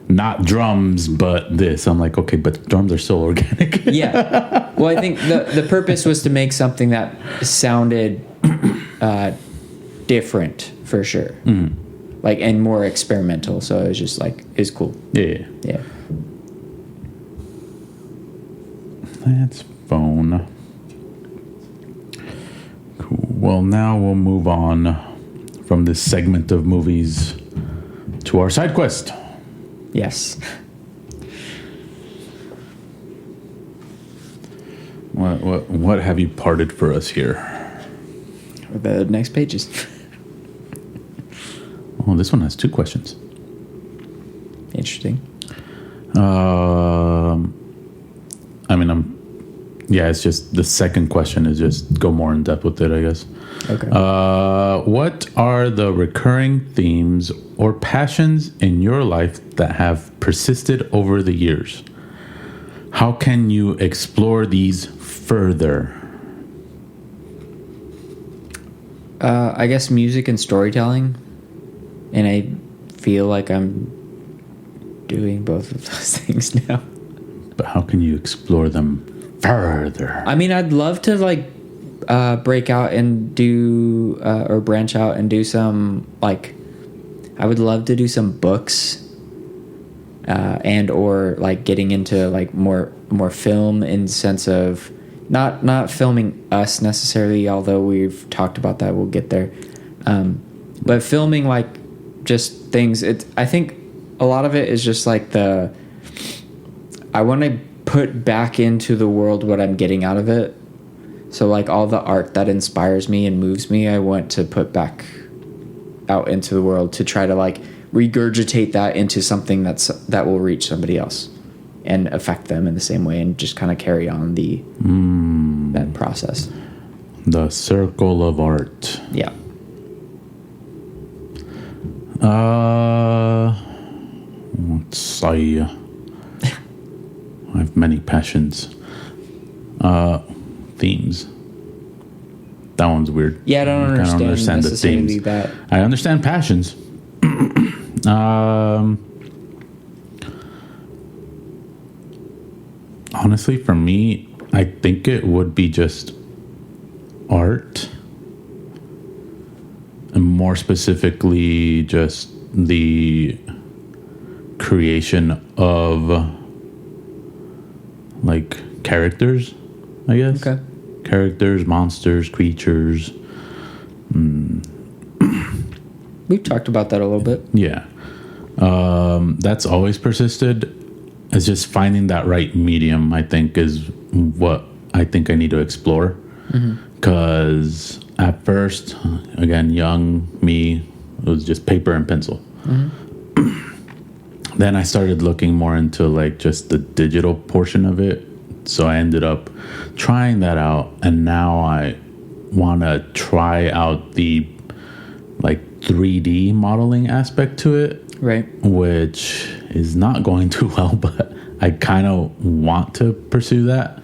not drums, but this. I'm like, okay, but drums are so organic. Yeah. Well, I think the purpose was to make something that sounded different for sure. Mm-hmm. Like, and more experimental. So it was just like, it's cool. Yeah. That's phone. Cool. Well, now we'll move on from this segment of movies to our side quest. Yes. What have you parted for us here? The next pages. Oh, this one has 2 questions. Interesting. It's just the second question is just go more in depth with it, I guess. Okay. What are the recurring themes or passions in your life that have persisted over the years? How can you explore these further? I guess music and storytelling. And I feel like I'm doing both of those things now. But how can you explore them further? I mean, I'd love to like break out and do or branch out and do some like, I would love to do some books and or like getting into like more film in the sense of not filming us necessarily, although we've talked about that, we'll get there. But filming like just things. I think a lot of it is just like I want to put back into the world what I'm getting out of it. So like all the art that inspires me and moves me, I want to put back out into the world to try to like regurgitate that into something that will reach somebody else and affect them in the same way, and just kind of carry on that process. The circle of art. Yeah. Let's say I have many passions. Themes. That one's weird. Yeah, I don't understand the themes. That. I understand passions. Honestly, for me, I think it would be just art. And more specifically, just the creation of like characters, I guess. Okay. Characters, monsters, creatures. We've talked about that a little bit. Yeah. That's always persisted. It's just finding that right medium, I think, is what I think I need to explore. Because at first, again, young me, it was just paper and pencil. Then I started looking more into like just the digital portion of it. So I ended up trying that out, and now I want to try out the like 3D modeling aspect to it. Right. Which is not going too well, but I kind of want to pursue that.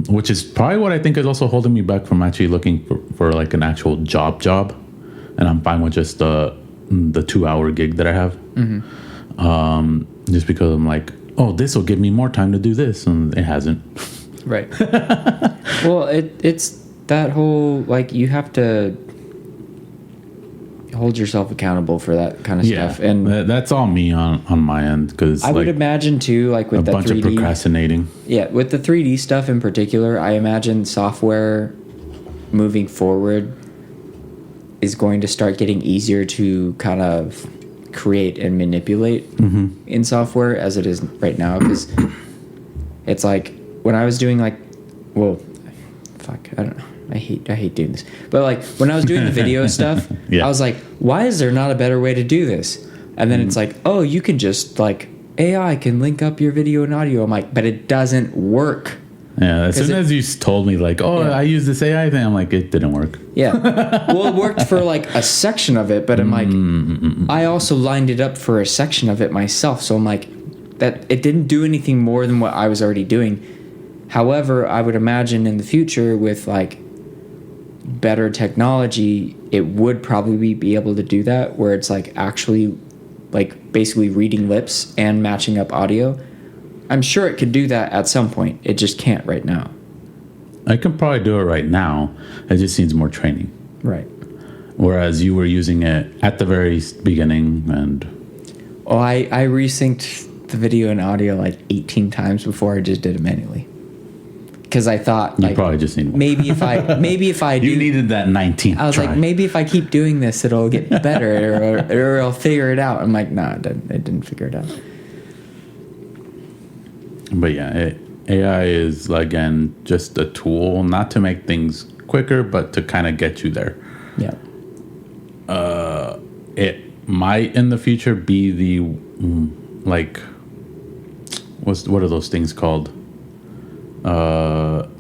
Which is probably what I think is also holding me back from actually looking for like an actual job. And I'm fine with just the 2-hour gig that I have. Just because I'm like, oh, this will give me more time to do this, and it hasn't. Right. Well, it's that whole, like, you have to hold yourself accountable for that kind of stuff. And that's all me on my end, because I would imagine too, like with a the bunch 3D, of procrastinating. Yeah, with the 3D stuff in particular, I imagine software moving forward is going to start getting easier to kind of create and manipulate in software as it is right now, because it's like when I was doing I don't know, I hate doing this, but like when I was doing the video stuff, I was like, why is there not a better way to do this? And then it's like, oh, you can just like AI can link up your video and audio. I'm like, but it doesn't work. Yeah, as soon as you told me like, I use this AI thing, I'm like, it didn't work. Yeah. Well, it worked for like a section of it, but I'm like, I also lined it up for a section of it myself. So I'm like, that it didn't do anything more than what I was already doing. However, I would imagine in the future with like better technology, it would probably be able to do that, where it's like actually like basically reading lips and matching up audio. I'm sure it could do that at some point. It just can't right now. I can probably do it right now. It just needs more training. Right. Whereas you were using it at the very beginning, and I resynced the video and audio like 18 times before I just did it manually. Because I thought you probably just need maybe if I do, you needed that 19th I was try. like, maybe if I keep doing this, it'll get better, or I'll figure it out. I'm like, nah, it didn't figure it out. But yeah, AI is, again, just a tool, not to make things quicker, but to kind of get you there. Yeah. It might in the future be the, like, what are those things called?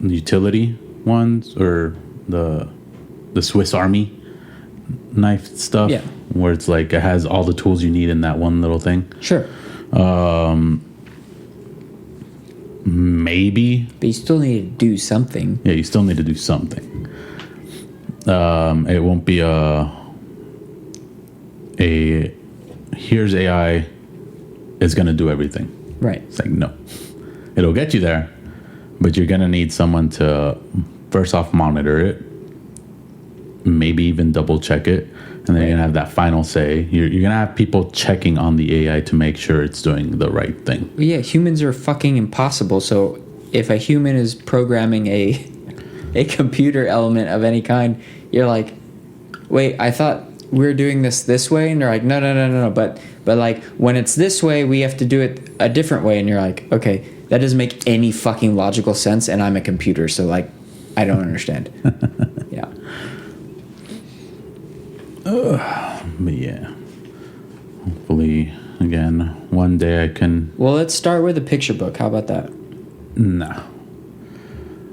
Utility ones, or the Swiss Army knife stuff? Yeah. Where it's like it has all the tools you need in that one little thing. Sure. Maybe. But you still need to do something. Yeah, you still need to do something. It won't be a here's AI is going to do everything. Right. It's like, no. It'll get you there, but you're going to need someone to first off monitor it, maybe even double check it, and then you're going to have that final say. You're going to have people checking on the AI to make sure it's doing the right thing. Well, yeah, humans are fucking impossible. So if a human is programming a computer element of any kind, you're like, wait, I thought we were doing this way, and they're like, no, but like when it's this way, we have to do it a different way, and you're like, okay, that doesn't make any fucking logical sense, and I'm a computer, so like I don't understand. Yeah. But yeah, hopefully, again, one day I can. Well, let's start with a picture book. How about that? No.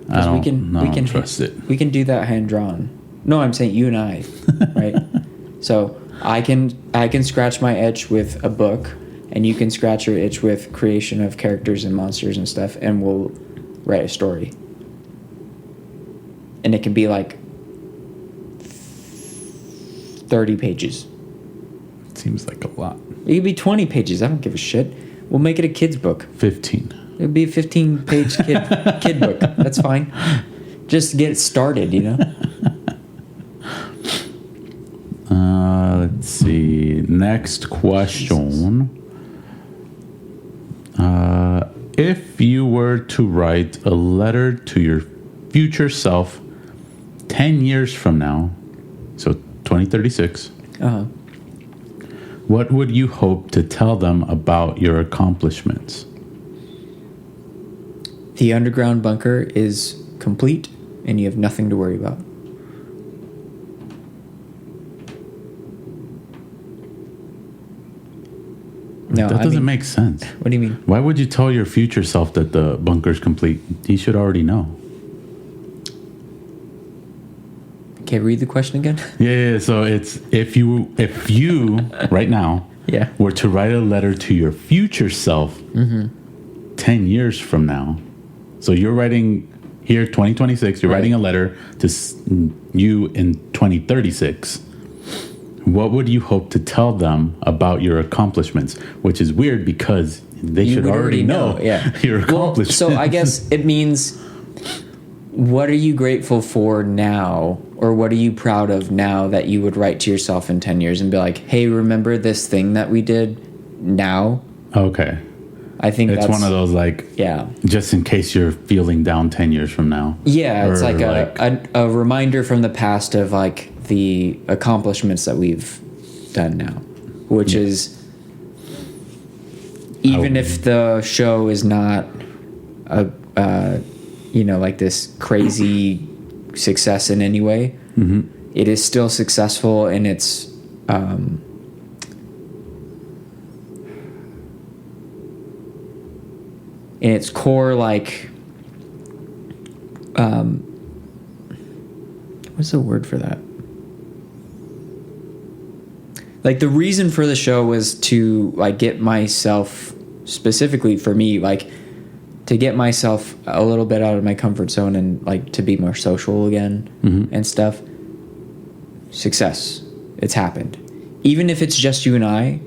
I don't trust it. We can do that hand drawn. No, I'm saying you and I, right? So I can scratch my itch with a book, and you can scratch your itch with creation of characters and monsters and stuff, and we'll write a story. And it can be like 30 pages. Seems like a lot. It could be 20 pages. I don't give a shit. We'll make it a kid's book. 15. It'd be a 15-page kid book. That's fine. Just get it started, you know? Let's see. Next question. If you were to write a letter to your future self 10 years from now, so 2036, what would you hope to tell them about your accomplishments? The underground bunker is complete, and you have nothing to worry about. No, that doesn't make sense. What do you mean? Why would you tell your future self that the bunker's complete? He should already know. Okay, read the question again. Yeah. So it's if you right now were to write a letter to your future self 10 years from now. So you're writing here 2026. You're writing a letter to you in 2036. What would you hope to tell them about your accomplishments? Which is weird because they should already know your accomplishments. Well, so I guess it means, what are you grateful for now, or what are you proud of now that you would write to yourself in 10 years and be like, hey, remember this thing that we did now? Okay. I think it's one of those, like, just in case you're feeling down 10 years from now. Yeah, it's like a reminder from the past of, like, the accomplishments that we've done now, which is, even if the show is not like this crazy success in any way, it is still successful in its core, like, what's the word for that? Like, the reason for the show was to, like, get myself, specifically for me, like, to get myself a little bit out of my comfort zone and, like, to be more social again and stuff. Success. It's happened. Even if it's just you and I,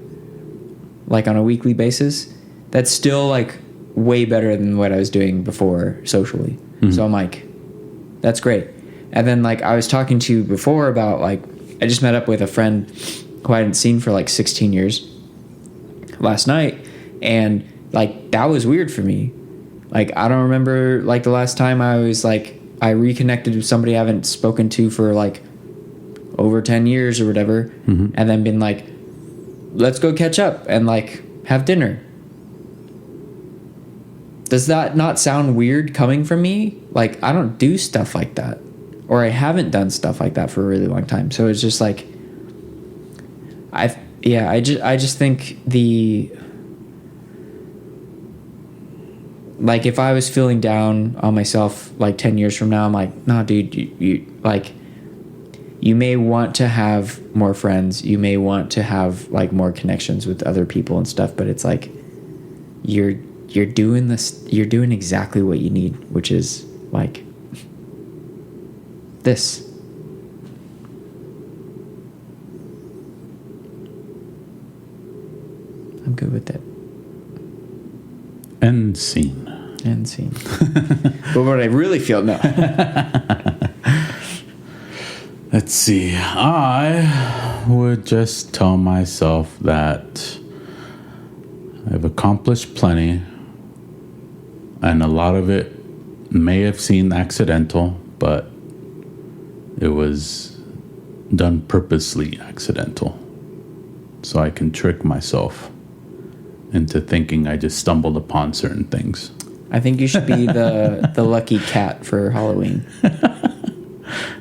like, on a weekly basis, that's still, like, way better than what I was doing before socially. So I'm like, that's great. And then, like, I was talking to you before about, like, I just met up with a friend who I hadn't seen for, like, 16 years last night, and, like, that was weird for me. Like, I don't remember, like, the last time I was, like, I reconnected with somebody I haven't spoken to for, like, over 10 years or whatever, and then been like, let's go catch up and, like, have dinner. Does that not sound weird coming from me? Like, I don't do stuff like that, or I haven't done stuff like that for a really long time. So it's just like, I just think like, if I was feeling down on myself, like, 10 years from now, I'm like, nah, dude, you like, you may want to have more friends, you may want to have, like, more connections with other people and stuff, but it's like, you're doing this, you're doing exactly what you need, which is, like, this. I'm good with it. End scene. But what I really feel, no. Let's see. I would just tell myself that I've accomplished plenty, and a lot of it may have seemed accidental, but it was done purposely accidental. So I can trick myself into thinking I just stumbled upon certain things. I think you should be the lucky cat for Halloween.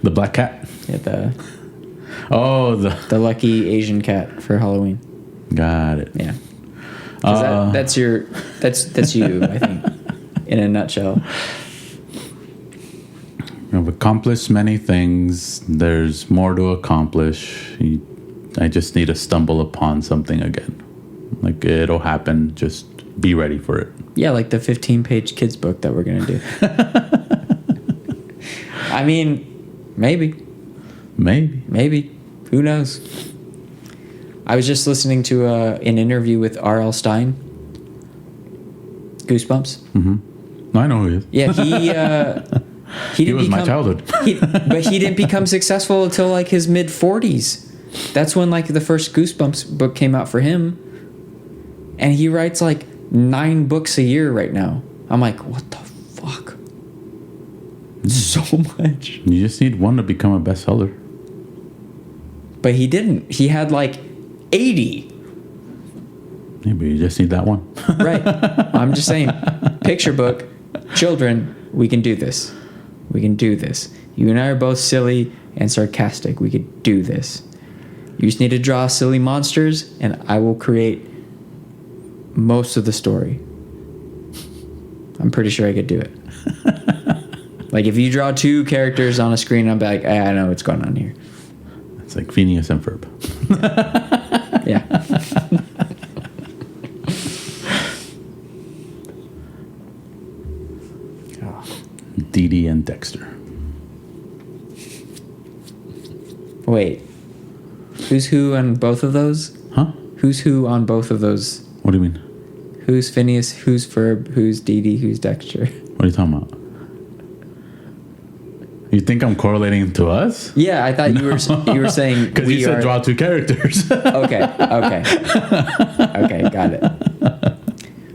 The black cat? Yeah, Oh, the lucky Asian cat for Halloween. got it. Yeah. That's you, I think, in a nutshell. I've accomplished many things. There's more to accomplish. I just need to stumble upon something again. Like, it'll happen. Just be ready for it. Yeah, like the 15-page kids book that we're going to do. I mean, maybe. Who knows? I was just listening to an interview with R.L. Stine. Goosebumps. Mm-hmm. I know who he is. Yeah, he was my childhood. But he didn't become successful until like his mid-40s. That's when like the first Goosebumps book came out for him. And he writes like 9 books a year right now. I'm like, what the fuck? So much. You just need one to become a bestseller. But he didn't. He had like 80. Maybe you just need that one. Right. I'm just saying, picture book, children, we can do this. We can do this. You and I are both silly and sarcastic. We could do this. You just need to draw silly monsters, and I will create most of the story. I'm pretty sure I could do it. Like, if you draw 2 characters on a screen, I'll be like, I know what's going on here. It's like Phineas and Ferb. Yeah. Dee Dee and Dexter. Wait. Who's who on both of those? Huh? Who's who on both of those? What do you mean? Who's Phineas? Who's Ferb? Who's Dee Dee? Who's Dexter? What are you talking about? You think I'm correlating to us? Yeah, I thought you were saying because you said draw 2 characters. Okay, got it.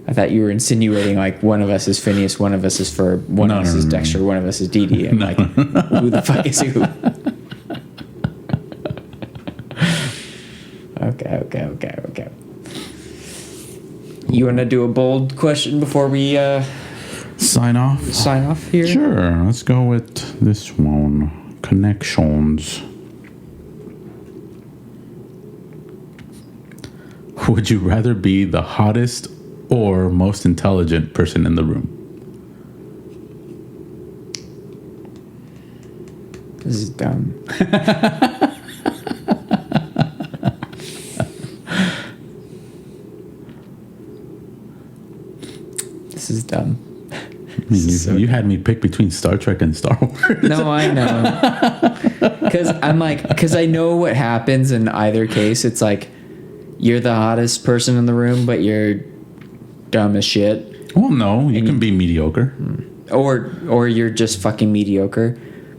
I thought you were insinuating like one of us is Phineas, one of us is Ferb, one of us is Dexter, one of us is Dee Dee, and like who the fuck is who? Okay. You want to do a bold question before we sign off? Sign off here? Sure. Let's go with this one. Connections. Would you rather be the hottest or most intelligent person in the room? This is dumb. This is dumb. You had me pick between Star Trek and Star Wars. No, I know. Because I know what happens in either case. It's like you're the hottest person in the room, but you're dumb as shit. Well, no, you can be mediocre. Or you're just fucking mediocre.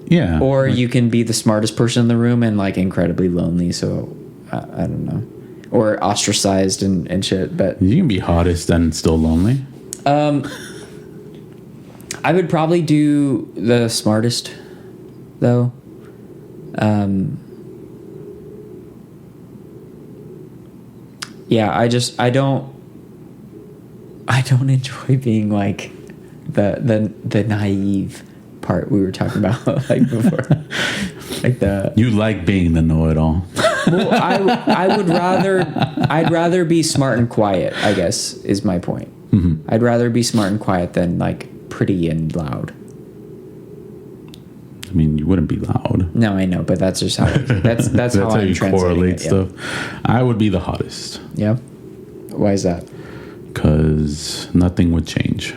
Yeah. Or you can be the smartest person in the room and like incredibly lonely. So I don't know. Or ostracized and shit. But you can be hottest and still lonely. I would probably do the smartest, though. Yeah, I don't enjoy being like the naive part we were talking about like before. Like you like being the know-it-all. Well, I'd rather be smart and quiet, I guess, is my point. Mm-hmm. I'd rather be smart and quiet than like pretty and loud. I mean, you wouldn't be loud. No, I know, but that's just how that's how I'm you correlate stuff. Yeah. I would be the hottest. Yeah. Why is that? Because nothing would change.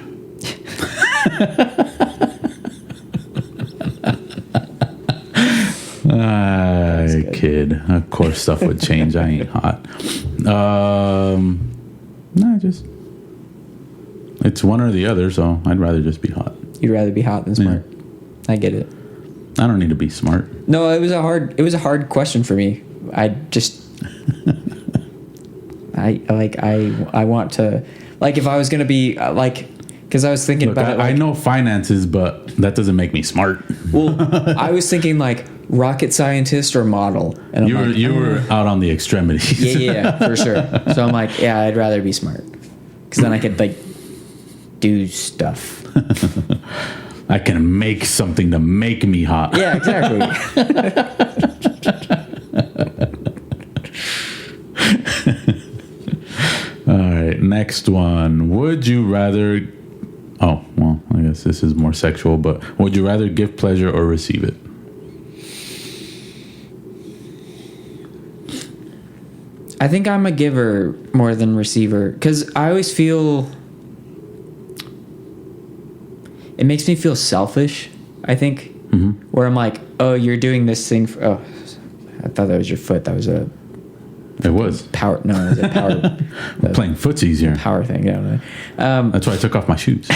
I kid. Of course, stuff would change. I ain't hot. Just it's one or the other. So I'd rather just be hot. You'd rather be hot than smart. Yeah. I get it. I don't need to be smart. No, it was a hard question for me. I just I want to like if I was gonna be like. Because I was thinking about it. I know finances, but that doesn't make me smart. Well, I was thinking like rocket scientist or model. And you were out on the extremities. Yeah, for sure. So I'm like, yeah, I'd rather be smart. Because then I could like do stuff. I can make something to make me hot. Yeah, exactly. Next one. Would you rather... Oh, well, I guess this is more sexual, but would you rather give pleasure or receive it? I think I'm a giver more than receiver, because I always feel... It makes me feel selfish, I think, where I'm like, oh, you're doing this thing for... Oh, I thought that was your foot. That was a... It was. Power... No, it was a power... Playing footsies here. Power thing, yeah. That's why I took off my shoes.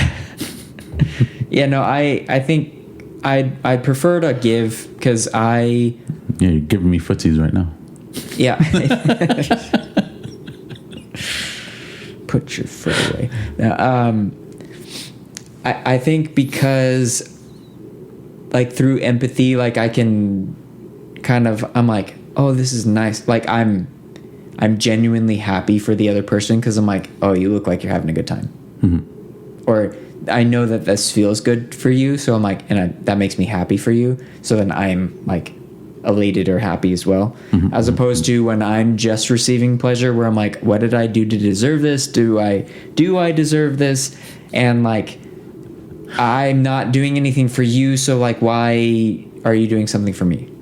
Yeah, no, I think I'd prefer to give, because I... Yeah, you're giving me footsies right now. Yeah. Put your foot away. Now, I think because, like, through empathy, like, I can kind of... I'm like, oh, this is nice. Like, I'm genuinely happy for the other person, because I'm like, oh, you look like you're having a good time. Or I know that this feels good for you, so I'm like, that makes me happy for you. So then I'm like elated or happy as well, as opposed to when I'm just receiving pleasure, where I'm like, what did I do to deserve this? Do I deserve this? And like, I'm not doing anything for you, so like, why are you doing something for me?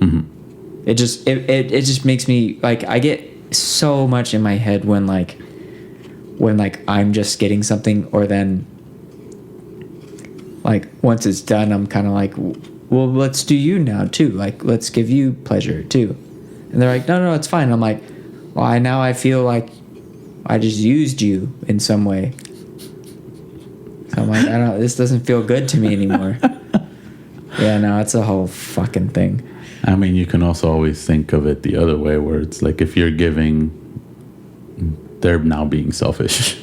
It just makes me like, I get so much in my head when I'm just getting something, or then like once it's done, I'm kind of like, well, let's do you now too. Like, let's give you pleasure too. And they're like, no, it's fine. I'm like, well, I feel like I just used you in some way. So I'm like, this doesn't feel good to me anymore. Yeah, no, it's a whole fucking thing. I mean, you can also always think of it the other way, where it's like, if you're giving, they're now being selfish.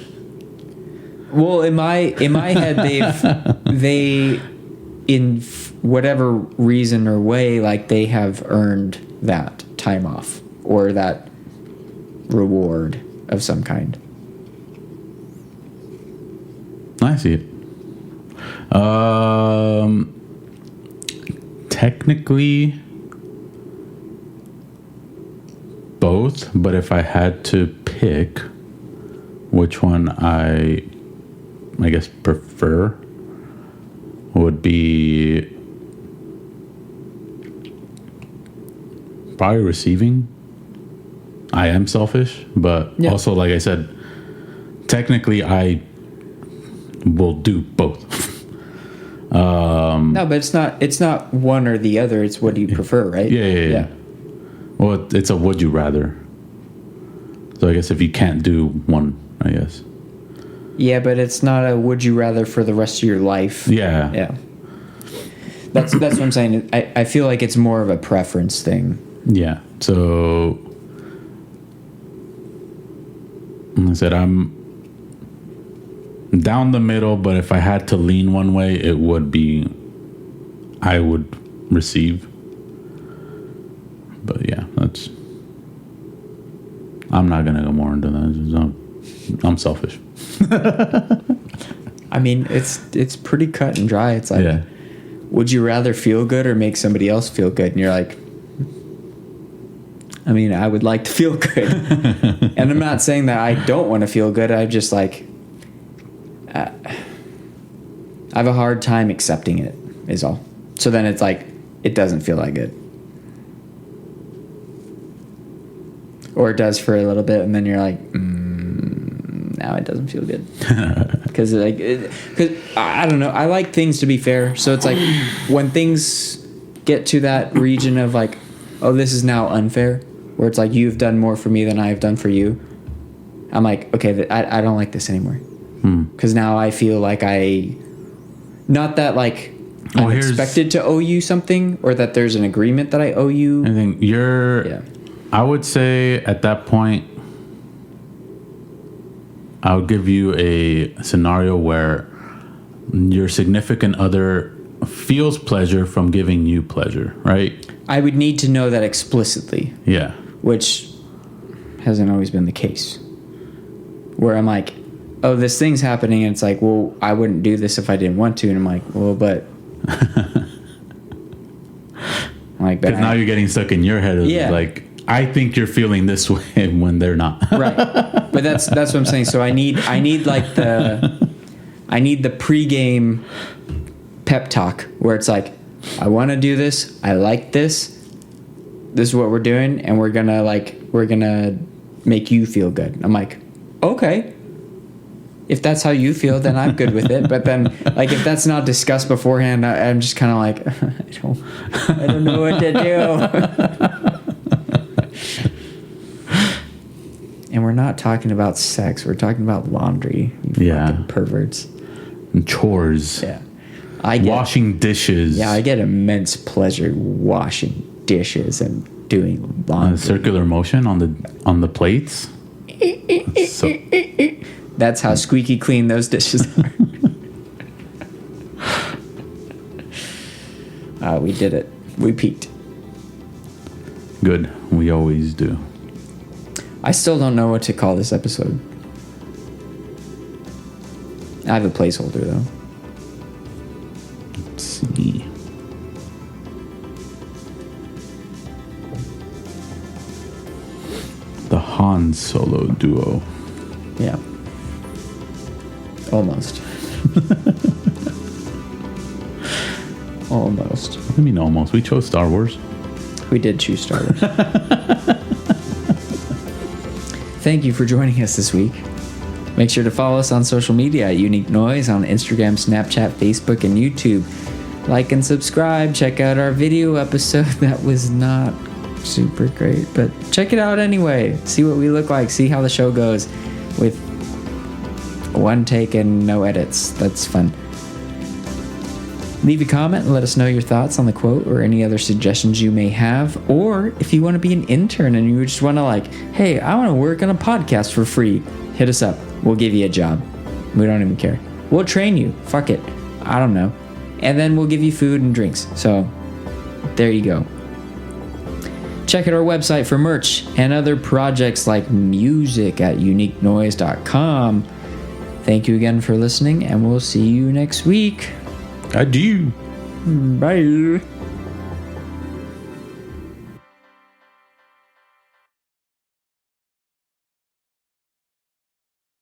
Well, in my head, they in whatever reason or way, like, they have earned that time off or that reward of some kind. I see it. Technically, both, but if I had to pick which one I guess prefer, would be probably receiving. I am selfish, but also, like I said, technically I will do both. No, but it's not one or the other. It's what do you prefer, right? Yeah. Well, it's a would you rather. So I guess if you can't do one, I guess. Yeah, but it's not a would you rather for the rest of your life. Yeah. That's what I'm saying. I feel like it's more of a preference thing. Yeah. So I said I'm down the middle, but if I had to lean one way, it would be I would receive. But yeah, I'm not gonna go more into that. I'm selfish. I mean, it's pretty cut and dry. It's like, would you rather feel good or make somebody else feel good? And you're like, I mean, I would like to feel good. And I'm not saying that I don't want to feel good. I just like, I have a hard time accepting it, is all. So then it's like, it doesn't feel that good. Or it does for a little bit, and then you're like, now it doesn't feel good. Because I don't know. I like things to be fair. So it's like, when things get to that region of like, oh, this is now unfair, where it's like, you've done more for me than I have done for you, I'm like, okay, I don't like this anymore. Because now I feel like not that like I'm expected to owe you something, or that there's an agreement that I owe you. I think I would say at that point, I would give you a scenario where your significant other feels pleasure from giving you pleasure, right? I would need to know that explicitly. Yeah. Which hasn't always been the case. Where I'm like, oh, this thing's happening, and it's like, well, I wouldn't do this if I didn't want to. And I'm like, well, but... Like, because now you're getting stuck in your head of like... I think you're feeling this way when they're not. Right. But that's what I'm saying. So I need like the pregame pep talk where it's like, I want to do this. I like this. This is what we're doing, and we're gonna make you feel good. I'm like, okay. If that's how you feel, then I'm good with it. But then, like, if that's not discussed beforehand, I'm just kind of like, I don't know what to do. And we're not talking about sex. We're talking about laundry. You fucking perverts. And chores. Yeah. Washing dishes. Yeah, I get immense pleasure washing dishes and doing laundry. Circular motion on the plates. That's how squeaky clean those dishes are. We did it. We peaked. Good. We always do. I still don't know what to call this episode. I have a placeholder, though. Let's see. The Han Solo duo. Yeah. Almost. Almost. I mean, almost. We chose Star Wars. We did choose Star Wars. Thank you for joining us this week. Make sure to follow us on social media at Unique Noise on Instagram, Snapchat, Facebook, and YouTube. Like and subscribe. Check out our video episode. That was not super great, but check it out anyway. See what we look like. See how the show goes with one take and no edits. That's fun. Leave a comment and let us know your thoughts on the quote or any other suggestions you may have. Or if you want to be an intern and you just want to like, hey, I want to work on a podcast for free, hit us up. We'll give you a job. We don't even care. We'll train you. Fuck it. I don't know. And then we'll give you food and drinks. So there you go. Check out our website for merch and other projects like music at uniquenoise.com. Thank you again for listening, and we'll see you next week. Adieu. Bye.